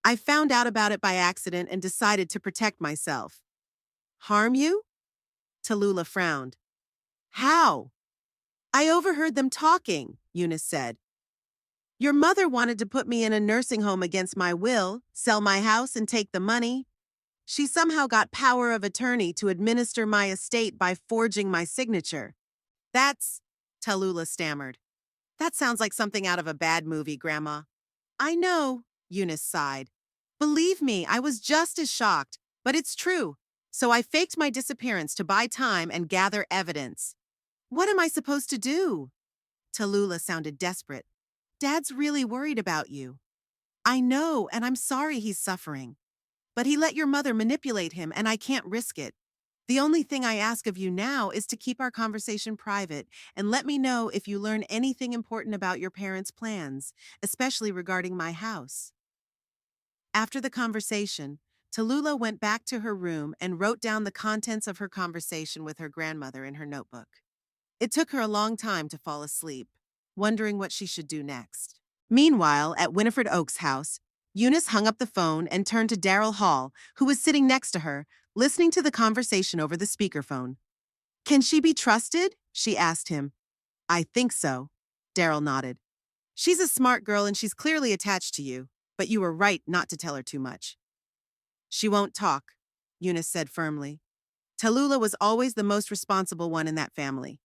I found out about it by accident and decided to protect myself." "Harm you?" Tallulah frowned. "How?" "I overheard them talking," Eunice said. "Your mother wanted to put me in a nursing home against my will, sell my house and take the money. She somehow got power of attorney to administer my estate by forging my signature. That's," Tallulah stammered. "That sounds like something out of a bad movie, Grandma." "I know," Eunice sighed. "Believe me, I was just as shocked, but it's true. So I faked my disappearance to buy time and gather evidence." "What am I supposed to do?" Tallulah sounded desperate. "Dad's really worried about you." "I know, and I'm sorry he's suffering. But he let your mother manipulate him, and I can't risk it. The only thing I ask of you now is to keep our conversation private and let me know if you learn anything important about your parents' plans, especially regarding my house. After the conversation, Tallulah went back to her room and wrote down the contents of her conversation with her grandmother in her notebook. It took her a long time to fall asleep, wondering what she should do next. Meanwhile, at Winifred Oak's house, Eunice hung up the phone and turned to Darrell Hall, who was sitting next to her, listening to the conversation over the speakerphone. Can she be trusted? She asked him. I think so. Darrell nodded. She's a smart girl and she's clearly attached to you, but you were right not to tell her too much. She won't talk, Eunice said firmly. Tallulah was always the most responsible one in that family.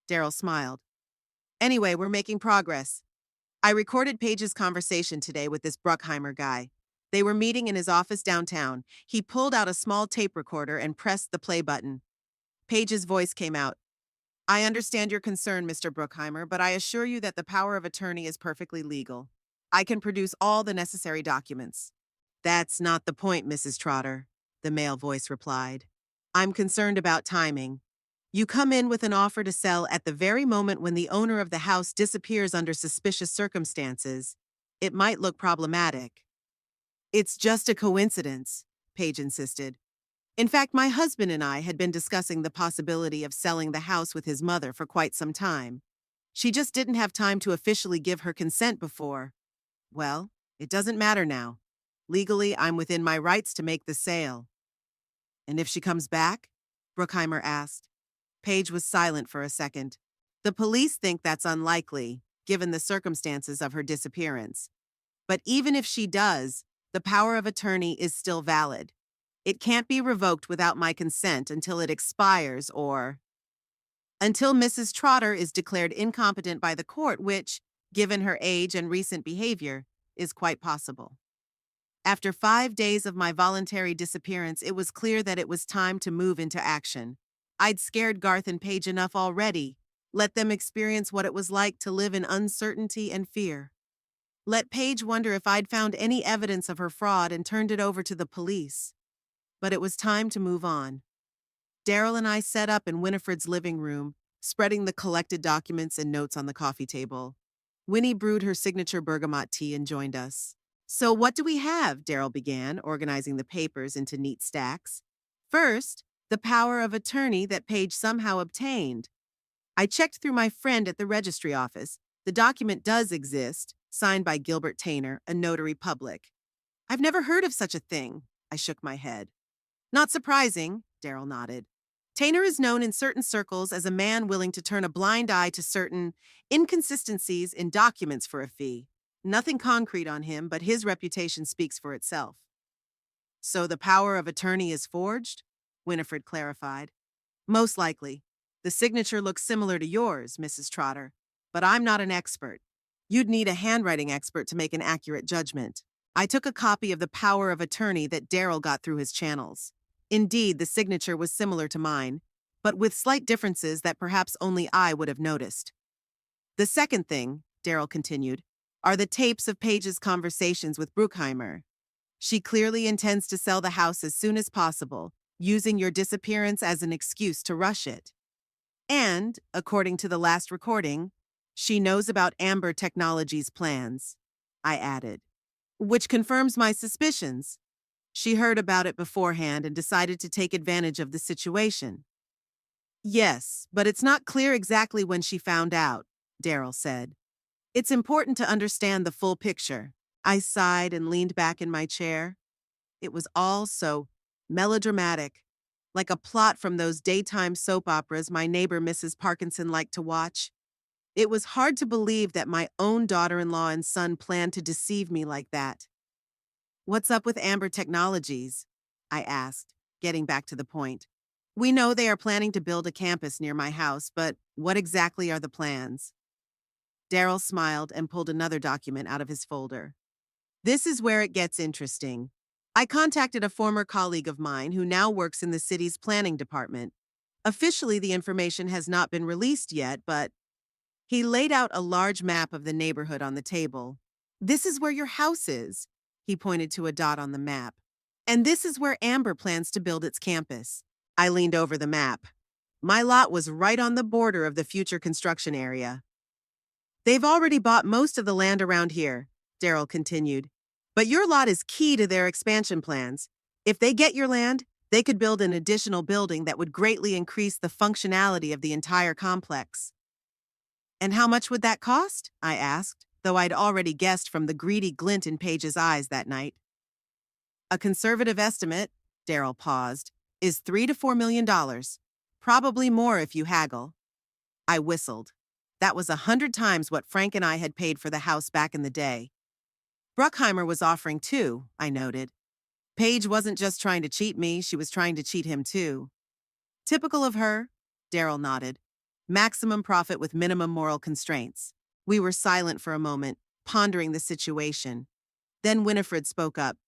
Darrell smiled. Anyway, we're making progress. I recorded Paige's conversation today with this Bruckheimer guy. They were meeting in his office downtown. He pulled out a small tape recorder and pressed the play button. Paige's voice came out. I understand your concern, Mr. Bruckheimer, but I assure you that the power of attorney is perfectly legal. I can produce all the necessary documents. That's not the point, Mrs. Trotter, the male voice replied. I'm concerned about timing. You come in with an offer to sell at the very moment when the owner of the house disappears under suspicious circumstances. It might look problematic. It's just a coincidence, Paige insisted. In fact, my husband and I had been discussing the possibility of selling the house with his mother for quite some time. She just didn't have time to officially give her consent before. Well, it doesn't matter now. Legally, I'm within my rights to make the sale. And if she comes back? Bruckheimer asked. Paige was silent for a second. The police think that's unlikely, given the circumstances of her disappearance. But even if she does, the power of attorney is still valid. It can't be revoked without my consent until it expires or until Mrs. Trotter is declared incompetent by the court, which, given her age and recent behavior, is quite possible. After 5 days of my voluntary disappearance, it was clear that it was time to move into action. I'd scared Garth and Paige enough already. Let them experience what it was like to live in uncertainty and fear. Let Paige wonder if I'd found any evidence of her fraud and turned it over to the police. But it was time to move on. Darrell and I set up in Winifred's living room, spreading the collected documents and notes on the coffee table. Winnie brewed her signature bergamot tea and joined us. So what do we have? Darrell began, organizing the papers into neat stacks. First, the power of attorney that Paige somehow obtained. I checked through my friend at the registry office. The document does exist, signed by Gilbert Tainer, a notary public. I've never heard of such a thing. I shook my head. Not surprising, Darrell nodded. Tainer is known in certain circles as a man willing to turn a blind eye to certain inconsistencies in documents for a fee. Nothing concrete on him, but his reputation speaks for itself. So the power of attorney is forged? Winifred clarified. Most likely. The signature looks similar to yours, Mrs. Trotter, but I'm not an expert. You'd need a handwriting expert to make an accurate judgment. I took a copy of the power of attorney that Darrell got through his channels. Indeed, the signature was similar to mine, but with slight differences that perhaps only I would have noticed. The second thing, Darrell continued, are the tapes of Paige's conversations with Bruckheimer. She clearly intends to sell the house as soon as possible, using your disappearance as an excuse to rush it. And, according to the last recording, she knows about Amber Technologies' plans, I added, which confirms my suspicions. She heard about it beforehand and decided to take advantage of the situation. Yes, but it's not clear exactly when she found out, Darrell said. It's important to understand the full picture. I sighed and leaned back in my chair. It was all so melodramatic, like a plot from those daytime soap operas my neighbor Mrs. Parkinson liked to watch. It was hard to believe that my own daughter-in-law and son planned to deceive me like that. What's up with Amber Technologies? I asked, getting back to the point. We know they are planning to build a campus near my house, but what exactly are the plans? Darrell smiled and pulled another document out of his folder. This is where it gets interesting. I contacted a former colleague of mine who now works in the city's planning department. Officially, the information has not been released yet, but he laid out a large map of the neighborhood on the table. This is where your house is, he pointed to a dot on the map. And this is where Amber plans to build its campus. I leaned over the map. My lot was right on the border of the future construction area. They've already bought most of the land around here, Daryl continued. But your lot is key to their expansion plans. If they get your land, they could build an additional building that would greatly increase the functionality of the entire complex. And how much would that cost? I asked, though I'd already guessed from the greedy glint in Paige's eyes that night. A conservative estimate, Daryl paused, is $3 to $4 million. Probably more if you haggle. I whistled. That was 100 times what Frank and I had paid for the house back in the day. Bruckheimer was offering too, I noted. Paige wasn't just trying to cheat me, she was trying to cheat him too. Typical of her, Daryl nodded. Maximum profit with minimum moral constraints. We were silent for a moment, pondering the situation. Then Winifred spoke up.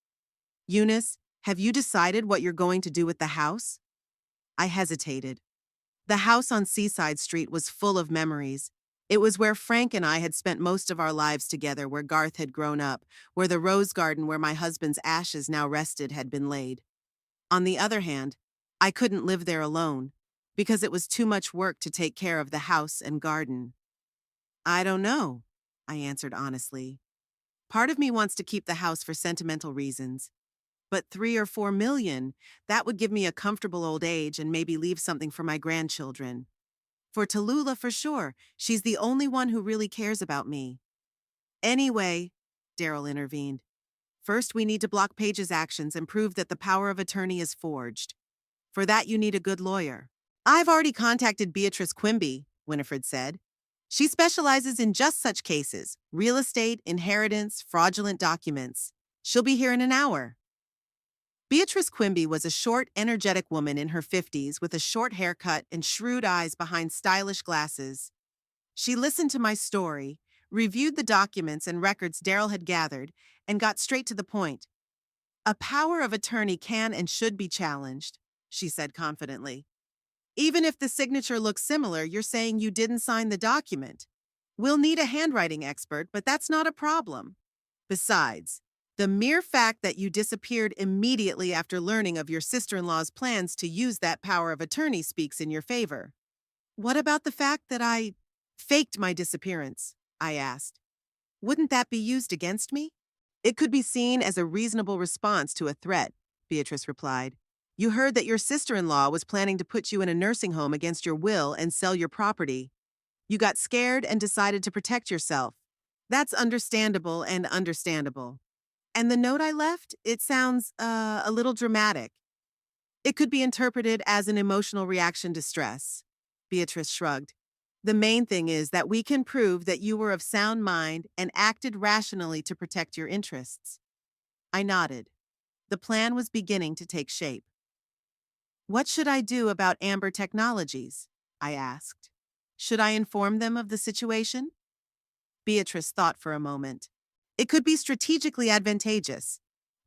Eunice, have you decided what you're going to do with the house? I hesitated. The house on Seaside Street was full of memories. It was where Frank and I had spent most of our lives together, where Garth had grown up, where the rose garden where my husband's ashes now rested had been laid. On the other hand, I couldn't live there alone, because it was too much work to take care of the house and garden. I don't know, I answered honestly. Part of me wants to keep the house for sentimental reasons. But 3 or 4 million, that would give me a comfortable old age and maybe leave something for my grandchildren. For Tallulah, for sure, she's the only one who really cares about me. Anyway, Daryl intervened. First, we need to block Paige's actions and prove that the power of attorney is forged. For that, you need a good lawyer. I've already contacted Beatrice Quimby, Winifred said. She specializes in just such cases: real estate, inheritance, fraudulent documents. She'll be here in an hour. Beatrice Quimby was a short, energetic woman in her 50s with a short haircut and shrewd eyes behind stylish glasses. She listened to my story, reviewed the documents and records Daryl had gathered, and got straight to the point. A power of attorney can and should be challenged, she said confidently. Even if the signature looks similar, you're saying you didn't sign the document. We'll need a handwriting expert, but that's not a problem. Besides, the mere fact that you disappeared immediately after learning of your sister-in-law's plans to use that power of attorney speaks in your favor. What about the fact that I faked my disappearance? I asked. Wouldn't that be used against me? It could be seen as a reasonable response to a threat, Beatrice replied. You heard that your sister-in-law was planning to put you in a nursing home against your will and sell your property. You got scared and decided to protect yourself. That's understandable and understandable. And the note I left, it sounds, a little dramatic. It could be interpreted as an emotional reaction to stress. Beatrice shrugged. The main thing is that we can prove that you were of sound mind and acted rationally to protect your interests. I nodded. The plan was beginning to take shape. What should I do about Amber Technologies? I asked. Should I inform them of the situation? Beatrice thought for a moment. It could be strategically advantageous.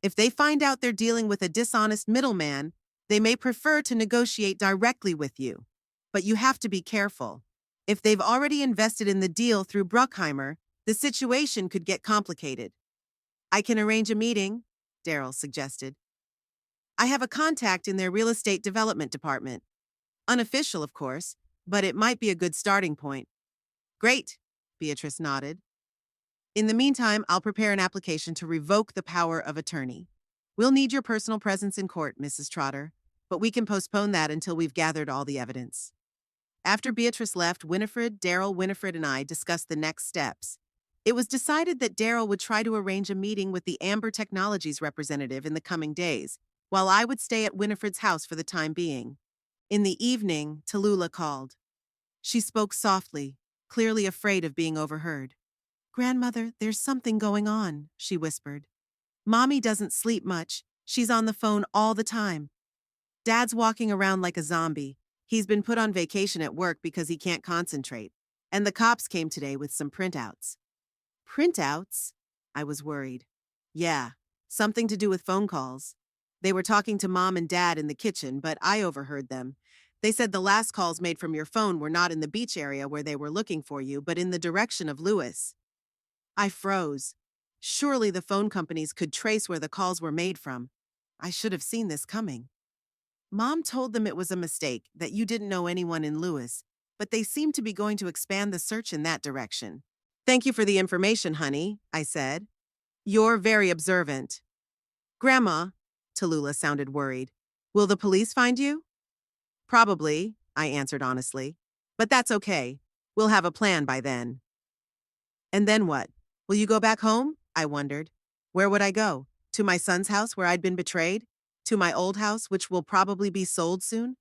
If they find out they're dealing with a dishonest middleman, they may prefer to negotiate directly with you. But you have to be careful. If they've already invested in the deal through Bruckheimer, the situation could get complicated. I can arrange a meeting, Daryl suggested. I have a contact in their real estate development department. Unofficial, of course, but it might be a good starting point. Great, Beatrice nodded. In the meantime, I'll prepare an application to revoke the power of attorney. We'll need your personal presence in court, Mrs. Trotter, but we can postpone that until we've gathered all the evidence. After Beatrice left, Daryl, Winifred, and I discussed the next steps. It was decided that Daryl would try to arrange a meeting with the Amber Technologies representative in the coming days, while I would stay at Winifred's house for the time being. In the evening, Tallulah called. She spoke softly, clearly afraid of being overheard. Grandmother, there's something going on, she whispered. Mommy doesn't sleep much. She's on the phone all the time. Dad's walking around like a zombie. He's been put on vacation at work because he can't concentrate. And the cops came today with some printouts. Printouts? I was worried. Yeah, something to do with phone calls. They were talking to Mom and Dad in the kitchen, but I overheard them. They said the last calls made from your phone were not in the beach area where they were looking for you, but in the direction of Lewis. I froze. Surely the phone companies could trace where the calls were made from. I should have seen this coming. Mom told them it was a mistake, that you didn't know anyone in Lewis, but they seem to be going to expand the search in that direction. Thank you for the information, honey, I said. You're very observant. Grandma, Tallulah sounded worried. Will the police find you? Probably, I answered honestly. But that's okay. We'll have a plan by then. And then what? Will you go back home? I wondered. Where would I go? To my son's house where I'd been betrayed? To my old house, which will probably be sold soon?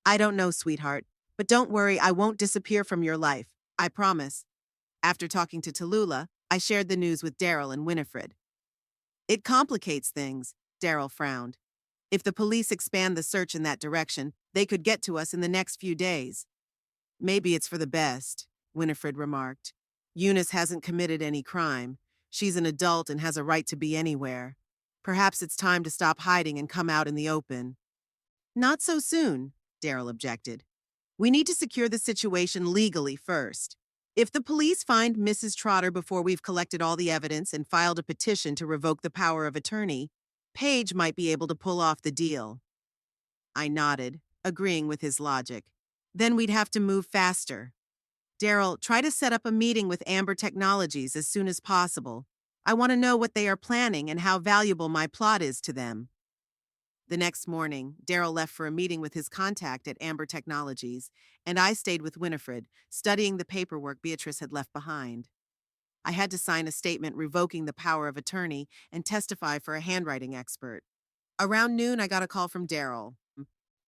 I don't know, sweetheart. But don't worry, I won't disappear from your life. I promise. After talking to Tallulah, I shared the news with Daryl and Winifred. It complicates things, Daryl frowned. If the police expand the search in that direction, they could get to us in the next few days. Maybe it's for the best, Winifred remarked. Eunice hasn't committed any crime. She's an adult and has a right to be anywhere. Perhaps it's time to stop hiding and come out in the open. Not so soon, Daryl objected. We need to secure the situation legally first. If the police find Mrs. Trotter before we've collected all the evidence and filed a petition to revoke the power of attorney, Paige might be able to pull off the deal. I nodded, agreeing with his logic. Then we'd have to move faster. Daryl, try to set up a meeting with Amber Technologies as soon as possible. I want to know what they are planning and how valuable my plot is to them. The next morning, Daryl left for a meeting with his contact at Amber Technologies, and I stayed with Winifred, studying the paperwork Beatrice had left behind. I had to sign a statement revoking the power of attorney and testify for a handwriting expert. Around noon, I got a call from Daryl.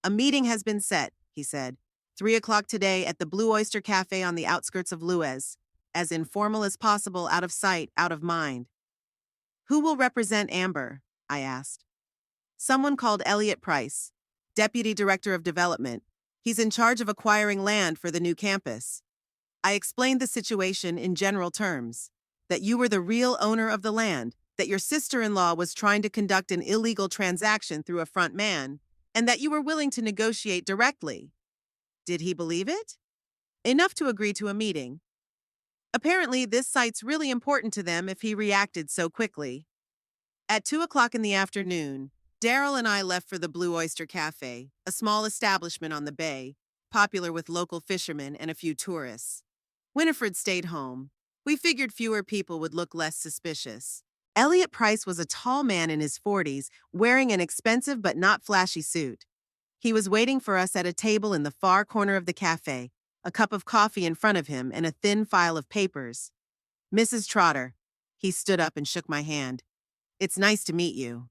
A meeting has been set, he said. 3 o'clock today at the Blue Oyster Cafe on the outskirts of Lewes. As informal as possible, out of sight, out of mind. Who will represent Amber? I asked. Someone called Elliot Price, Deputy Director of Development. He's in charge of acquiring land for the new campus. I explained the situation in general terms. That you were the real owner of the land, that your sister-in-law was trying to conduct an illegal transaction through a front man, and that you were willing to negotiate directly. Did he believe it? Enough to agree to a meeting. Apparently, this site's really important to them if he reacted so quickly. At 2 o'clock in the afternoon, Daryl and I left for the Blue Oyster Cafe, a small establishment on the bay, popular with local fishermen and a few tourists. Winifred stayed home. We figured fewer people would look less suspicious. Elliot Price was a tall man in his 40s, wearing an expensive but not flashy suit. He was waiting for us at a table in the far corner of the cafe, a cup of coffee in front of him and a thin file of papers. Mrs. Trotter. He stood up and shook my hand. It's nice to meet you.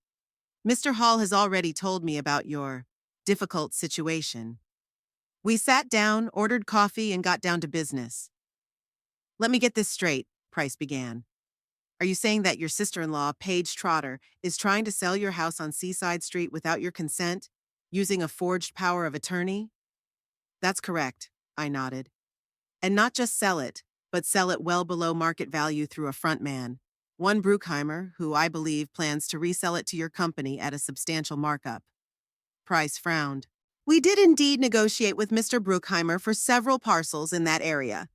Mr. Hall has already told me about your difficult situation. We sat down, ordered coffee, and got down to business. Let me get this straight, Price began. Are you saying that your sister-in-law, Paige Trotter, is trying to sell your house on Seaside Street without your consent, using a forged power of attorney? That's correct, I nodded. And not just sell it, but sell it well below market value through a front man. One Bruckheimer, who I believe plans to resell it to your company at a substantial markup. Price frowned. We did indeed negotiate with Mr. Bruckheimer for several parcels in that area.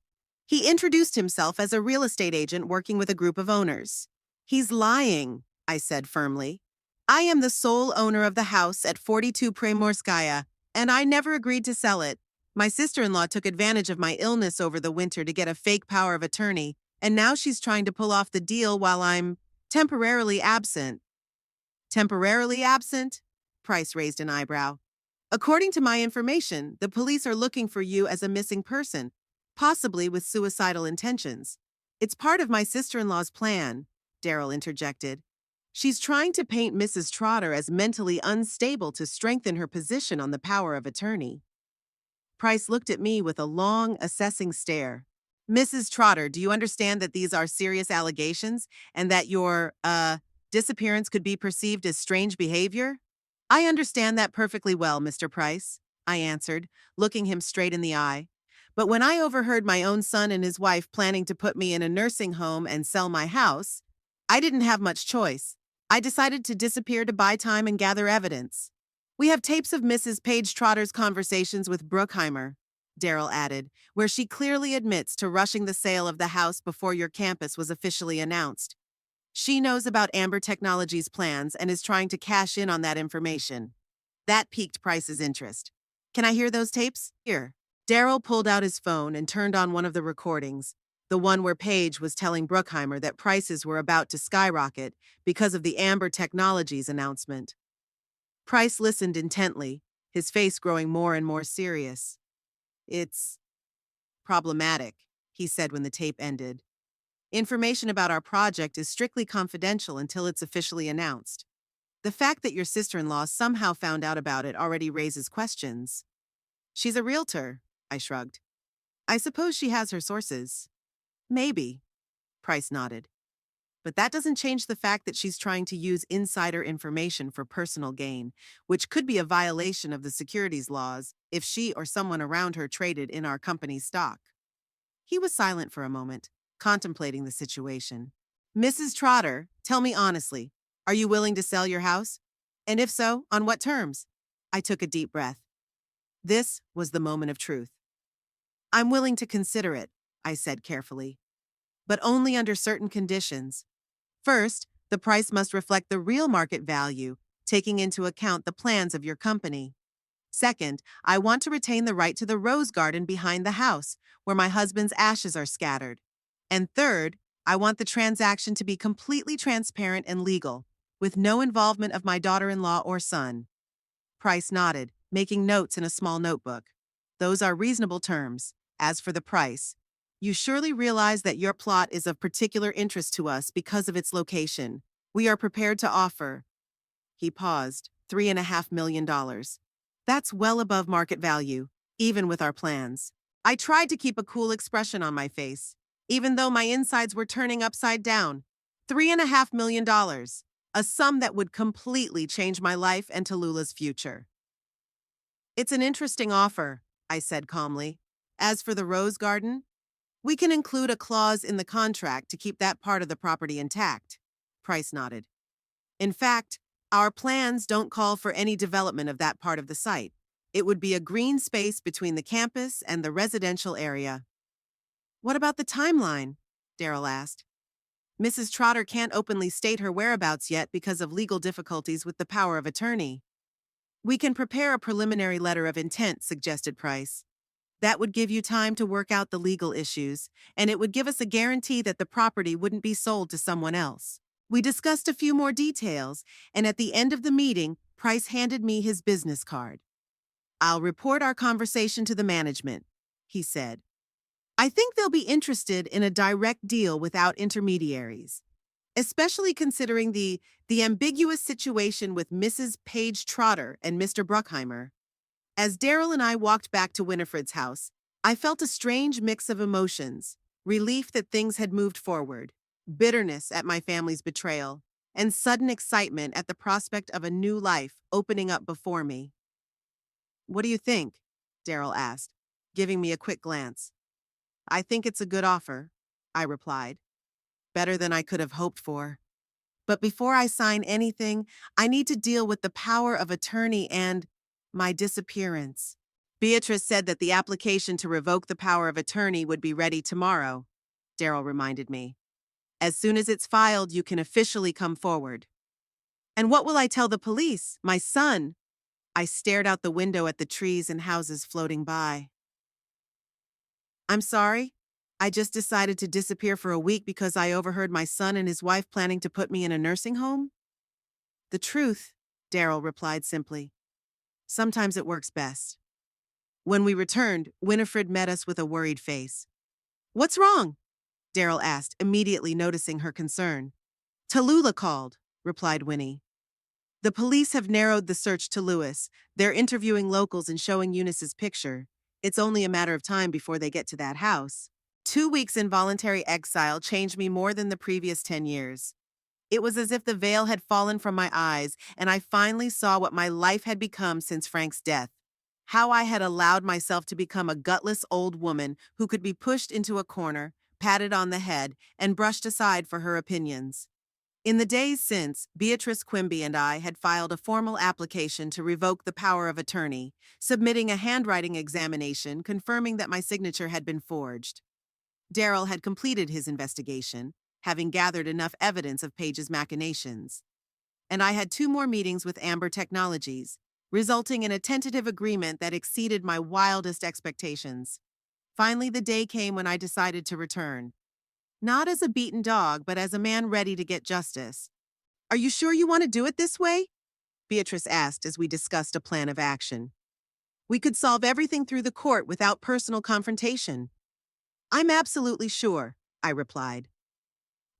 He introduced himself as a real estate agent working with a group of owners. He's lying, I said firmly. I am the sole owner of the house at 42 Primorskaya, and I never agreed to sell it. My sister-in-law took advantage of my illness over the winter to get a fake power of attorney, and now she's trying to pull off the deal while I'm temporarily absent. Temporarily absent? Price raised an eyebrow. According to my information, the police are looking for you as a missing person, possibly with suicidal intentions. It's part of my sister-in-law's plan, Daryl interjected. She's trying to paint Mrs. Trotter as mentally unstable to strengthen her position on the power of attorney. Price looked at me with a long, assessing stare. Mrs. Trotter, do you understand that these are serious allegations and that your, disappearance could be perceived as strange behavior? I understand that perfectly well, Mr. Price, I answered, looking him straight in the eye. But when I overheard my own son and his wife planning to put me in a nursing home and sell my house, I didn't have much choice. I decided to disappear to buy time and gather evidence. We have tapes of Mrs. Paige Trotter's conversations with Bruckheimer, Daryl added, where she clearly admits to rushing the sale of the house before your campus was officially announced. She knows about Amber Technologies' plans and is trying to cash in on that information. That piqued Price's interest. Can I hear those tapes? Here. Darrell pulled out his phone and turned on one of the recordings, the one where Paige was telling Bruckheimer that prices were about to skyrocket because of the Amber Technologies announcement. Price listened intently, his face growing more and more serious. It's problematic, he said when the tape ended. Information about our project is strictly confidential until it's officially announced. The fact that your sister-in-law somehow found out about it already raises questions. She's a realtor, I shrugged. I suppose she has her sources. Maybe, Price nodded. But that doesn't change the fact that she's trying to use insider information for personal gain, which could be a violation of the securities laws if she or someone around her traded in our company's stock. He was silent for a moment, contemplating the situation. Mrs. Trotter, tell me honestly, are you willing to sell your house? And if so, on what terms? I took a deep breath. This was the moment of truth. I'm willing to consider it, I said carefully, but only under certain conditions. First, the price must reflect the real market value, taking into account the plans of your company. Second, I want to retain the right to the rose garden behind the house, where my husband's ashes are scattered. And third, I want the transaction to be completely transparent and legal, with no involvement of my daughter-in-law or son. Price nodded, making notes in a small notebook. Those are reasonable terms. As for the price, you surely realize that your plot is of particular interest to us because of its location. We are prepared to offer. He paused. $3.5 million. That's well above market value, even with our plans. I tried to keep a cool expression on my face, even though my insides were turning upside down. $3.5 million. A sum that would completely change my life and Tallulah's future. It's an interesting offer, I said calmly. As for the rose garden, we can include a clause in the contract to keep that part of the property intact. Price nodded. In fact, our plans don't call for any development of that part of the site. It would be a green space between the campus and the residential area. What about the timeline? Darrell asked. Mrs. Trotter can't openly state her whereabouts yet because of legal difficulties with the power of attorney. We can prepare a preliminary letter of intent, suggested Price. That would give you time to work out the legal issues, and it would give us a guarantee that the property wouldn't be sold to someone else. We discussed a few more details, and at the end of the meeting, Price handed me his business card. I'll report our conversation to the management, he said. I think they'll be interested in a direct deal without intermediaries, especially considering the ambiguous situation with Mrs. Paige Trotter and Mr. Bruckheimer. As Darrell and I walked back to Winifred's house, I felt a strange mix of emotions, relief that things had moved forward, bitterness at my family's betrayal, and sudden excitement at the prospect of a new life opening up before me. What do you think? Darrell asked, giving me a quick glance. I think it's a good offer, I replied. Better than I could have hoped for. But before I sign anything, I need to deal with the power of attorney and my disappearance. Beatrice said that the application to revoke the power of attorney would be ready tomorrow, Darrell reminded me. As soon as it's filed, you can officially come forward. And what will I tell the police? My son? I stared out the window at the trees and houses floating by. I'm sorry. I just decided to disappear for a week because I overheard my son and his wife planning to put me in a nursing home? The truth, Darrell replied simply. Sometimes it works best. When we returned, Winifred met us with a worried face. What's wrong? Darrell asked, immediately noticing her concern. Tallulah called, replied Winnie. The police have narrowed the search to Lewis. They're interviewing locals and showing Eunice's picture. It's only a matter of time before they get to that house. 2 weeks in voluntary exile changed me more than the previous 10 years. It was as if the veil had fallen from my eyes, and I finally saw what my life had become since Frank's death. How I had allowed myself to become a gutless old woman who could be pushed into a corner, patted on the head, and brushed aside for her opinions. In the days since, Beatrice Quimby and I had filed a formal application to revoke the power of attorney, submitting a handwriting examination confirming that my signature had been forged. Darrell had completed his investigation, having gathered enough evidence of Paige's machinations. And I had 2 more meetings with Amber Technologies, resulting in a tentative agreement that exceeded my wildest expectations. Finally, the day came when I decided to return. Not as a beaten dog, but as a man ready to get justice. Are you sure you want to do it this way? Beatrice asked as we discussed a plan of action. We could solve everything through the court without personal confrontation. I'm absolutely sure, I replied.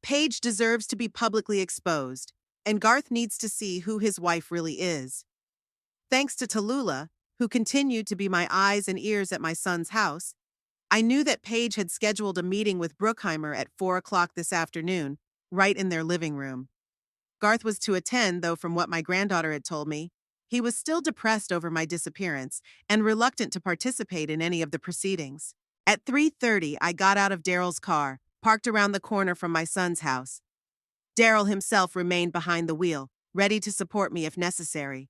Paige deserves to be publicly exposed, and Garth needs to see who his wife really is. Thanks to Tallulah, who continued to be my eyes and ears at my son's house, I knew that Paige had scheduled a meeting with Bruckheimer at 4 o'clock this afternoon, right in their living room. Garth was to attend, though from what my granddaughter had told me, he was still depressed over my disappearance and reluctant to participate in any of the proceedings. At 3:30, I got out of Daryl's car, parked around the corner from my son's house. Daryl himself remained behind the wheel, ready to support me if necessary.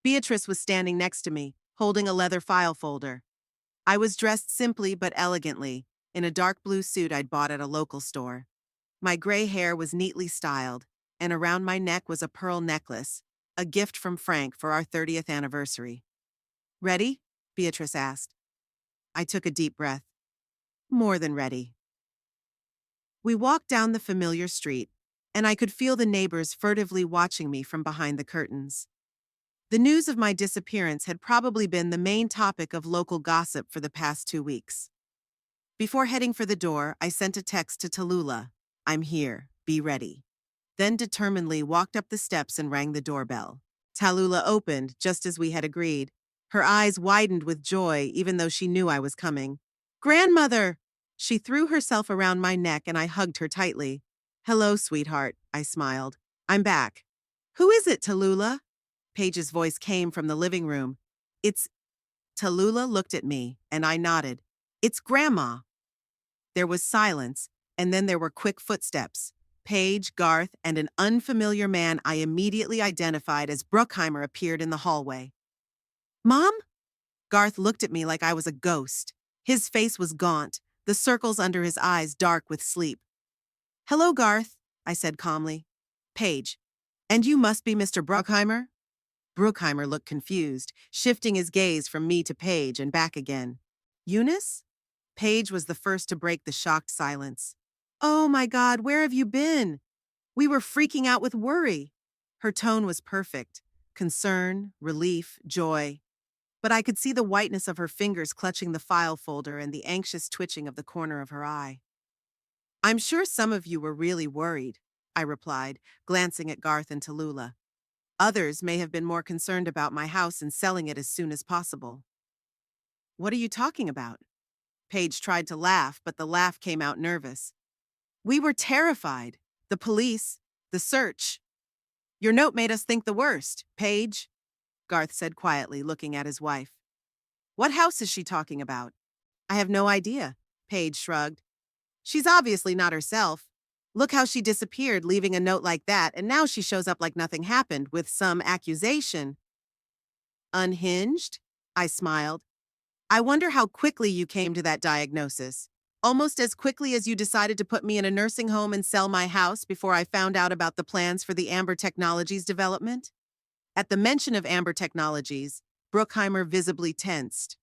Beatrice was standing next to me, holding a leather file folder. I was dressed simply but elegantly, in a dark blue suit I'd bought at a local store. My gray hair was neatly styled, and around my neck was a pearl necklace, a gift from Frank for our 30th anniversary. Ready? Beatrice asked. I took a deep breath. More than ready. We walked down the familiar street, and I could feel the neighbors furtively watching me from behind the curtains. The news of my disappearance had probably been the main topic of local gossip for the past 2 weeks. Before heading for the door, I sent a text to Tallulah. I'm here, be ready. Then determinedly walked up the steps and rang the doorbell. Tallulah opened, just as we had agreed. Her eyes widened with joy, even though she knew I was coming. Grandmother! She threw herself around my neck and I hugged her tightly. Hello, sweetheart, I smiled. I'm back. Who is it, Tallulah? Paige's voice came from the living room. It's... Tallulah looked at me, and I nodded. It's Grandma. There was silence, and then there were quick footsteps. Paige, Garth, and an unfamiliar man I immediately identified as Bruckheimer appeared in the hallway. Mom? Garth looked at me like I was a ghost. His face was gaunt, the circles under his eyes dark with sleep. Hello, Garth, I said calmly. Paige, and you must be Mr. Bruckheimer? Bruckheimer looked confused, shifting his gaze from me to Paige and back again. Eunice? Paige was the first to break the shocked silence. Oh my God, where have you been? We were freaking out with worry. Her tone was perfect. Concern, relief, joy. But I could see the whiteness of her fingers clutching the file folder and the anxious twitching of the corner of her eye. I'm sure some of you were really worried, I replied, glancing at Garth and Tallulah. Others may have been more concerned about my house and selling it as soon as possible. What are you talking about? Paige tried to laugh, but the laugh came out nervous. We were terrified. The police, the search. Your note made us think the worst, Paige, Garth said quietly, looking at his wife. What house is she talking about? I have no idea, Paige shrugged. She's obviously not herself. Look how she disappeared, leaving a note like that, and now she shows up like nothing happened, with some accusation. Unhinged? I smiled. I wonder how quickly you came to that diagnosis. Almost as quickly as you decided to put me in a nursing home and sell my house before I found out about the plans for the Amber Technologies development? At the mention of Amber Technologies, Bruckheimer visibly tensed.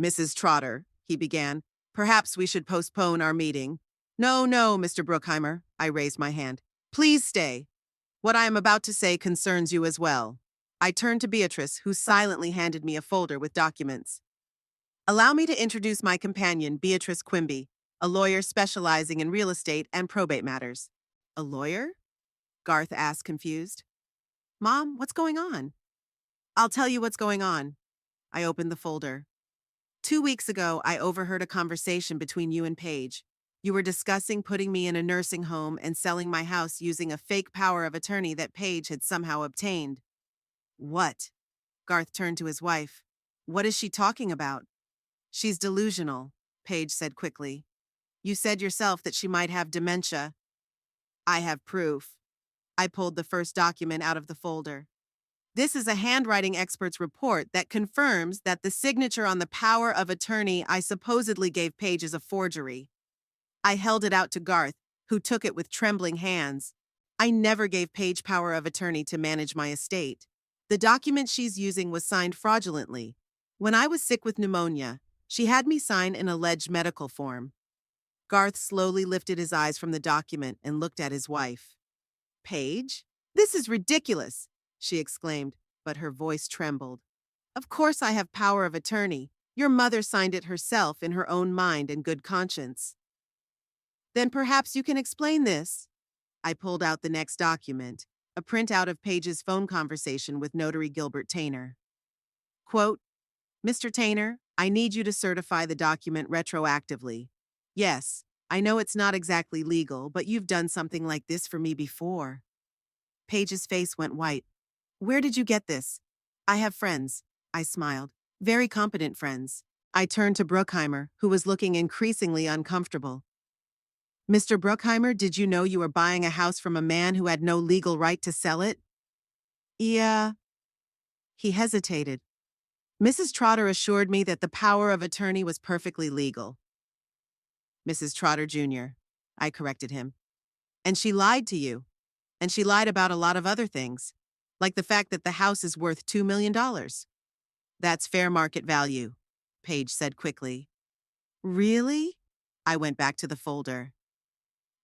Mrs. Trotter, he began, perhaps we should postpone our meeting. No, Mr. Bruckheimer, I raised my hand. Please stay. What I am about to say concerns you as well. I turned to Beatrice, who silently handed me a folder with documents. Allow me to introduce my companion, Beatrice Quimby, a lawyer specializing in real estate and probate matters. A lawyer? Garth asked, confused. Mom, what's going on? I'll tell you what's going on. I opened the folder. 2 weeks ago, I overheard a conversation between you and Paige. You were discussing putting me in a nursing home and selling my house using a fake power of attorney that Paige had somehow obtained. What? Garth turned to his wife. What is she talking about? She's delusional, Paige said quickly. You said yourself that she might have dementia. I have proof. I pulled the first document out of the folder. This is a handwriting expert's report that confirms that the signature on the power of attorney I supposedly gave Paige is a forgery. I held it out to Garth, who took it with trembling hands. I never gave Paige power of attorney to manage my estate. The document she's using was signed fraudulently. When I was sick with pneumonia, she had me sign an alleged medical form. Garth slowly lifted his eyes from the document and looked at his wife. Paige? This is ridiculous, she exclaimed, but her voice trembled. Of course I have power of attorney. Your mother signed it herself in her own mind and good conscience. Then perhaps you can explain this. I pulled out the next document, a printout of Paige's phone conversation with notary Gilbert Tainer. Quote, Mr. Tainer, I need you to certify the document retroactively. Yes, I know it's not exactly legal, but you've done something like this for me before. Paige's face went white. Where did you get this? I have friends, I smiled. Very competent friends. I turned to Bruckheimer, who was looking increasingly uncomfortable. Mr. Bruckheimer, did you know you were buying a house from a man who had no legal right to sell it? Yeah. He hesitated. Mrs. Trotter assured me that the power of attorney was perfectly legal. Mrs. Trotter Jr., I corrected him. And she lied to you. And she lied about a lot of other things, like the fact that the house is worth $2 million. That's fair market value, Paige said quickly. Really? I went back to the folder.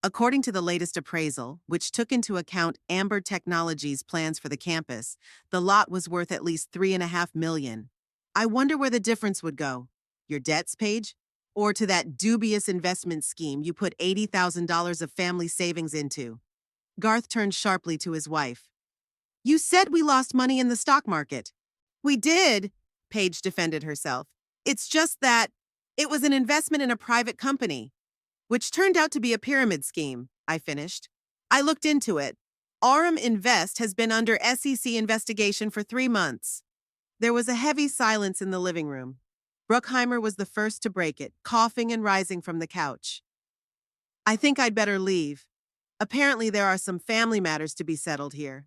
According to the latest appraisal, which took into account Amber Technologies' plans for the campus, the lot was worth at least $3.5 million. I wonder where the difference would go. Your debts, Paige? Or to that dubious investment scheme you put $80,000 of family savings into? Garth turned sharply to his wife. You said we lost money in the stock market. We did, Paige defended herself. It's just that it was an investment in a private company, which turned out to be a pyramid scheme, I finished. I looked into it. Aurum Invest has been under SEC investigation for 3 months. There was a heavy silence in the living room. Bruckheimer was the first to break it, coughing and rising from the couch. I think I'd better leave. Apparently there are some family matters to be settled here.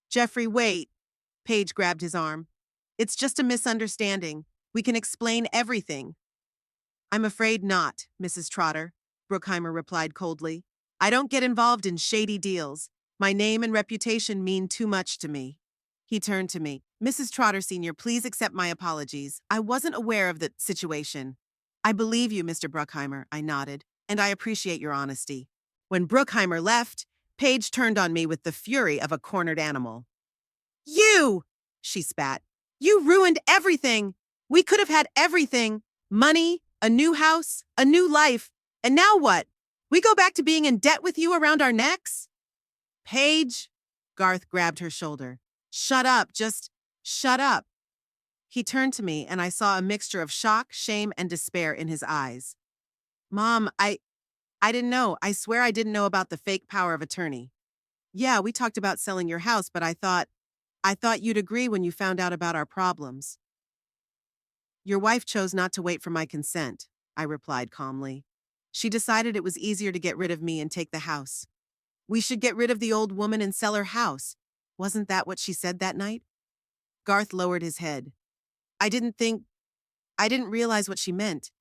Jeffrey, wait. Paige grabbed his arm. It's just a misunderstanding. We can explain everything. I'm afraid not, Mrs. Trotter, Bruckheimer replied coldly. I don't get involved in shady deals. My name and reputation mean too much to me. He turned to me. Mrs. Trotter Sr., please accept my apologies. I wasn't aware of the situation. I believe you, Mr. Bruckheimer, I nodded, and I appreciate your honesty. When Bruckheimer left, Paige turned on me with the fury of a cornered animal. You! She spat. You ruined everything! We could have had everything. Money, a new house, a new life. And now what? We go back to being in debt with you around our necks? Paige! Garth grabbed her shoulder. Shut up, just shut up. He turned to me and I saw a mixture of shock, shame, and despair in his eyes. Mom, I didn't know. I swear I didn't know about the fake power of attorney. Yeah, we talked about selling your house, but I thought you'd agree when you found out about our problems. Your wife chose not to wait for my consent, I replied calmly. She decided it was easier to get rid of me and take the house. We should get rid of the old woman and sell her house. Wasn't that what she said that night? Garth lowered his head. I didn't realize what she meant.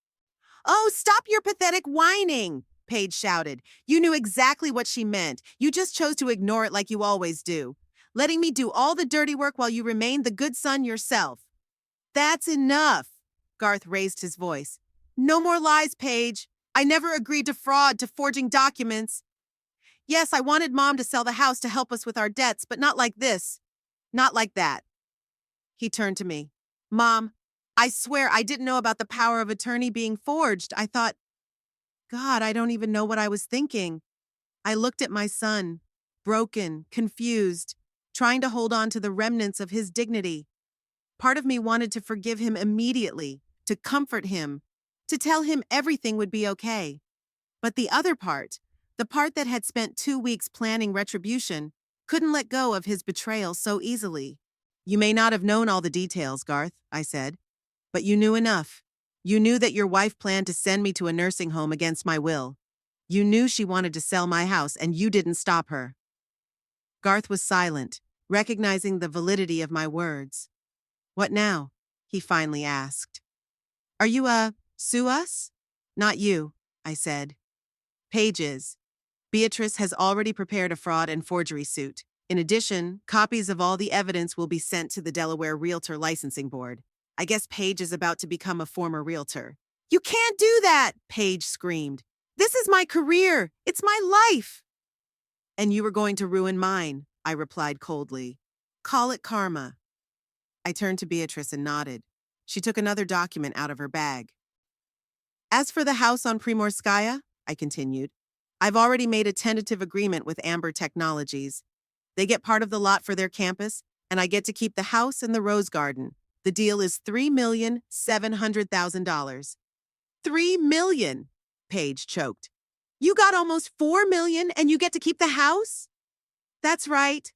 Oh, stop your pathetic whining, Paige shouted. You knew exactly what she meant. You just chose to ignore it like you always do, letting me do all the dirty work while you remained the good son yourself. That's enough, Garth raised his voice. No more lies, Paige. I never agreed to fraud, to forging documents. Yes, I wanted Mom to sell the house to help us with our debts, but not like this. Not like that. He turned to me. Mom, I swear I didn't know about the power of attorney being forged. I thought, God, I don't even know what I was thinking. I looked at my son, broken, confused, trying to hold on to the remnants of his dignity. Part of me wanted to forgive him immediately, to comfort him, to tell him everything would be okay. But the other part, the part that had spent 2 weeks planning retribution, couldn't let go of his betrayal so easily. You may not have known all the details, Garth, I said, but you knew enough. You knew that your wife planned to send me to a nursing home against my will. You knew she wanted to sell my house, and you didn't stop her. Garth was silent, recognizing the validity of my words. What now? He finally asked. Are you, sue us? Not you, I said. Paige is. Beatrice has already prepared a fraud and forgery suit. In addition, copies of all the evidence will be sent to the Delaware Realtor Licensing Board. I guess Paige is about to become a former realtor. You can't do that, Paige screamed. This is my career. It's my life. And you were going to ruin mine, I replied coldly. Call it karma. I turned to Beatrice and nodded. She took another document out of her bag. As for the house on Primorskaya, I continued, I've already made a tentative agreement with Amber Technologies. They get part of the lot for their campus, and I get to keep the house and the rose garden. The deal is $3,700,000. $3 million, Paige choked. You got almost $4 million and you get to keep the house? That's right.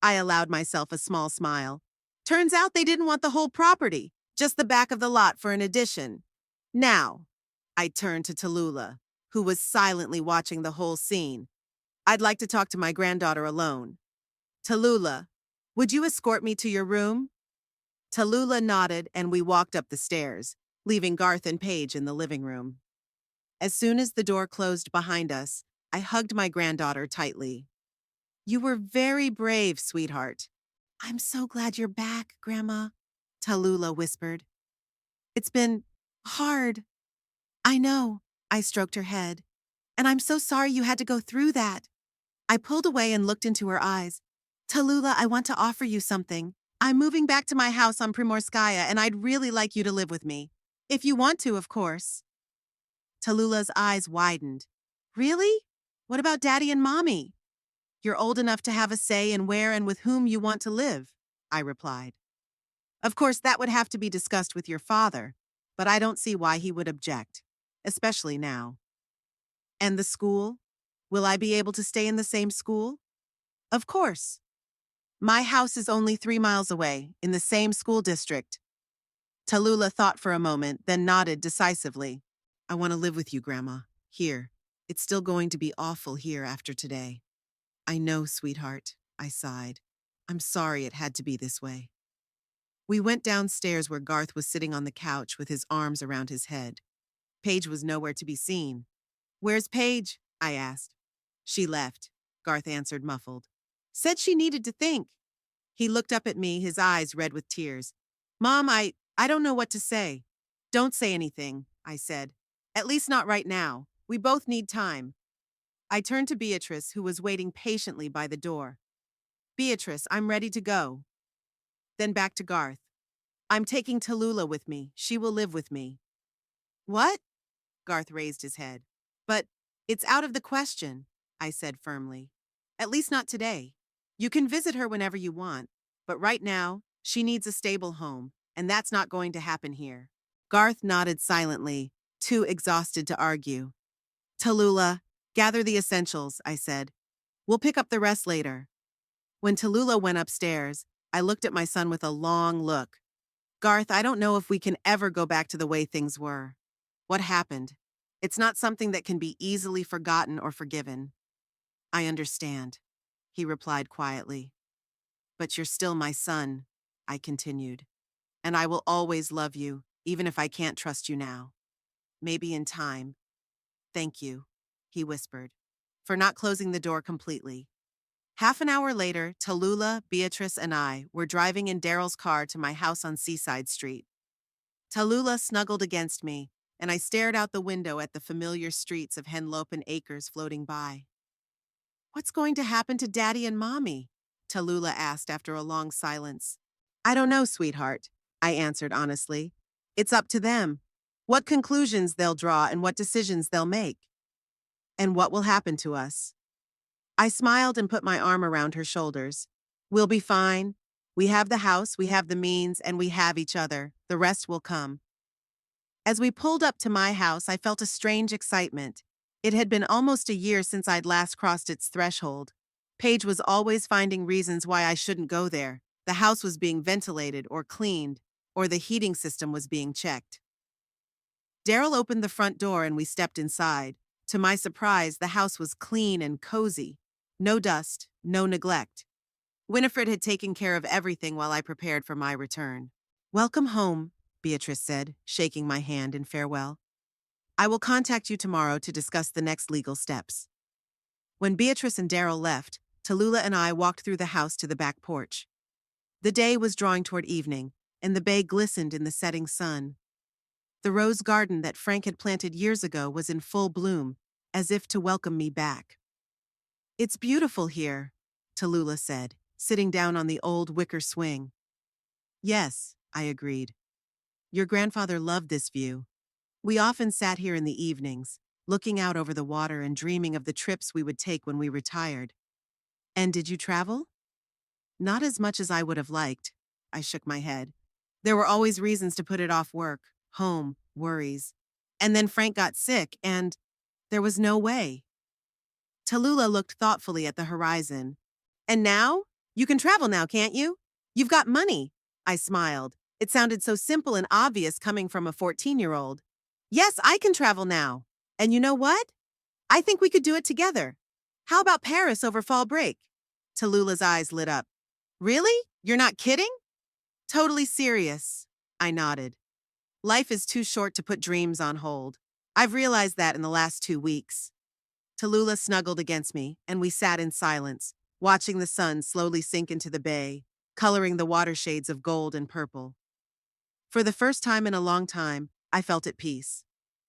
I allowed myself a small smile. Turns out they didn't want the whole property, just the back of the lot for an addition. Now, I turned to Tallulah, who was silently watching the whole scene. I'd like to talk to my granddaughter alone. Tallulah, would you escort me to your room? Tallulah nodded and we walked up the stairs, leaving Garth and Paige in the living room. As soon as the door closed behind us, I hugged my granddaughter tightly. You were very brave, sweetheart. I'm so glad you're back, Grandma, Tallulah whispered. It's been hard. I know, I stroked her head. And I'm so sorry you had to go through that. I pulled away and looked into her eyes. Tallulah, I want to offer you something. I'm moving back to my house on Primorskaya, and I'd really like you to live with me. If you want to, of course. Tallulah's eyes widened. Really? What about Daddy and Mommy? You're old enough to have a say in where and with whom you want to live, I replied. Of course, that would have to be discussed with your father, but I don't see why he would object, especially now. And the school? Will I be able to stay in the same school? Of course. My house is only 3 miles away, in the same school district. Tallulah thought for a moment, then nodded decisively. I want to live with you, Grandma. Here. It's still going to be awful here after today. I know, sweetheart, I sighed. I'm sorry it had to be this way. We went downstairs where Garth was sitting on the couch with his arms around his head. Paige was nowhere to be seen. Where's Paige? I asked. She left, Garth answered muffled. Said she needed to think. He looked up at me, his eyes red with tears. Mom, I don't know what to say. Don't say anything, I said. At least not right now. We both need time. I turned to Beatrice, who was waiting patiently by the door. Beatrice, I'm ready to go. Then back to Garth. I'm taking Tallulah with me. She will live with me. What? Garth raised his head. But it's out of the question, I said firmly. At least not today. You can visit her whenever you want, but right now, she needs a stable home, and that's not going to happen here. Garth nodded silently, too exhausted to argue. Tallulah, gather the essentials, I said. We'll pick up the rest later. When Tallulah went upstairs, I looked at my son with a long look. Garth, I don't know if we can ever go back to the way things were. What happened? It's not something that can be easily forgotten or forgiven. I understand, he replied quietly. But you're still my son, I continued. And I will always love you, even if I can't trust you now. Maybe in time. Thank you, he whispered, for not closing the door completely. Half an hour later, Tallulah, Beatrice, and I were driving in Daryl's car to my house on Seaside Street. Tallulah snuggled against me, and I stared out the window at the familiar streets of Henlopen Acres floating by. What's going to happen to Daddy and Mommy? Tallulah asked after a long silence. I don't know, sweetheart, I answered honestly. It's up to them. What conclusions they'll draw and what decisions they'll make. And what will happen to us? I smiled and put my arm around her shoulders. We'll be fine. We have the house, we have the means, and we have each other. The rest will come. As we pulled up to my house, I felt a strange excitement. It had been almost a year since I'd last crossed its threshold. Paige was always finding reasons why I shouldn't go there. The house was being ventilated or cleaned, or the heating system was being checked. Daryl opened the front door and we stepped inside. To my surprise, the house was clean and cozy. No dust, no neglect. Winifred had taken care of everything while I prepared for my return. Welcome home, Beatrice said, shaking my hand in farewell. I will contact you tomorrow to discuss the next legal steps. When Beatrice and Daryl left, Tallulah and I walked through the house to the back porch. The day was drawing toward evening, and the bay glistened in the setting sun. The rose garden that Frank had planted years ago was in full bloom, as if to welcome me back. "It's beautiful here," Tallulah said, sitting down on the old wicker swing. "Yes," I agreed. "Your grandfather loved this view. We often sat here in the evenings, looking out over the water and dreaming of the trips we would take when we retired." "And did you travel?" "Not as much as I would have liked." I shook my head. "There were always reasons to put it off: work, home, worries. And then Frank got sick, and there was no way." Tallulah looked thoughtfully at the horizon. "And now? You can travel now, can't you? You've got money." I smiled. It sounded so simple and obvious coming from a 14-year-old. "Yes, I can travel now. And you know what? I think we could do it together. How about Paris over fall break?" Tallulah's eyes lit up. "Really? You're not kidding?" "Totally serious." I nodded. Life is too short to put dreams on hold. I've realized that in the last 2 weeks. Tallulah snuggled against me, and we sat in silence, watching the sun slowly sink into the bay, coloring the water shades of gold and purple. For the first time in a long time, I felt at peace.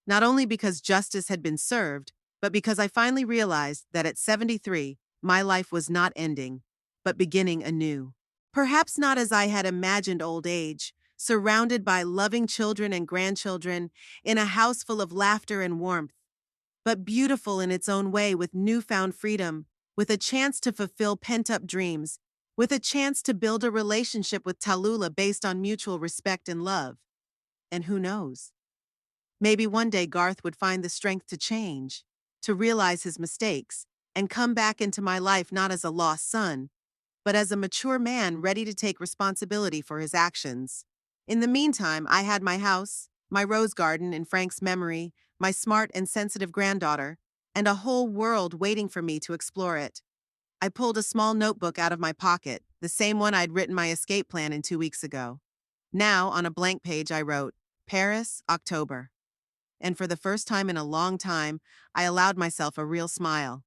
Not only because justice had been served, but because I finally realized that at 73, my life was not ending, but beginning anew. Perhaps not as I had imagined old age, surrounded by loving children and grandchildren, in a house full of laughter and warmth, but beautiful in its own way, with newfound freedom, with a chance to fulfill pent-up dreams, with a chance to build a relationship with Tallulah based on mutual respect and love. And who knows? Maybe one day Garth would find the strength to change, to realize his mistakes, and come back into my life not as a lost son, but as a mature man ready to take responsibility for his actions. In the meantime, I had my house, my rose garden in Frank's memory, my smart and sensitive granddaughter, and a whole world waiting for me to explore it. I pulled a small notebook out of my pocket, the same one I'd written my escape plan in 2 weeks ago. Now, on a blank page, I wrote, "Paris, October." And for the first time in a long time, I allowed myself a real smile.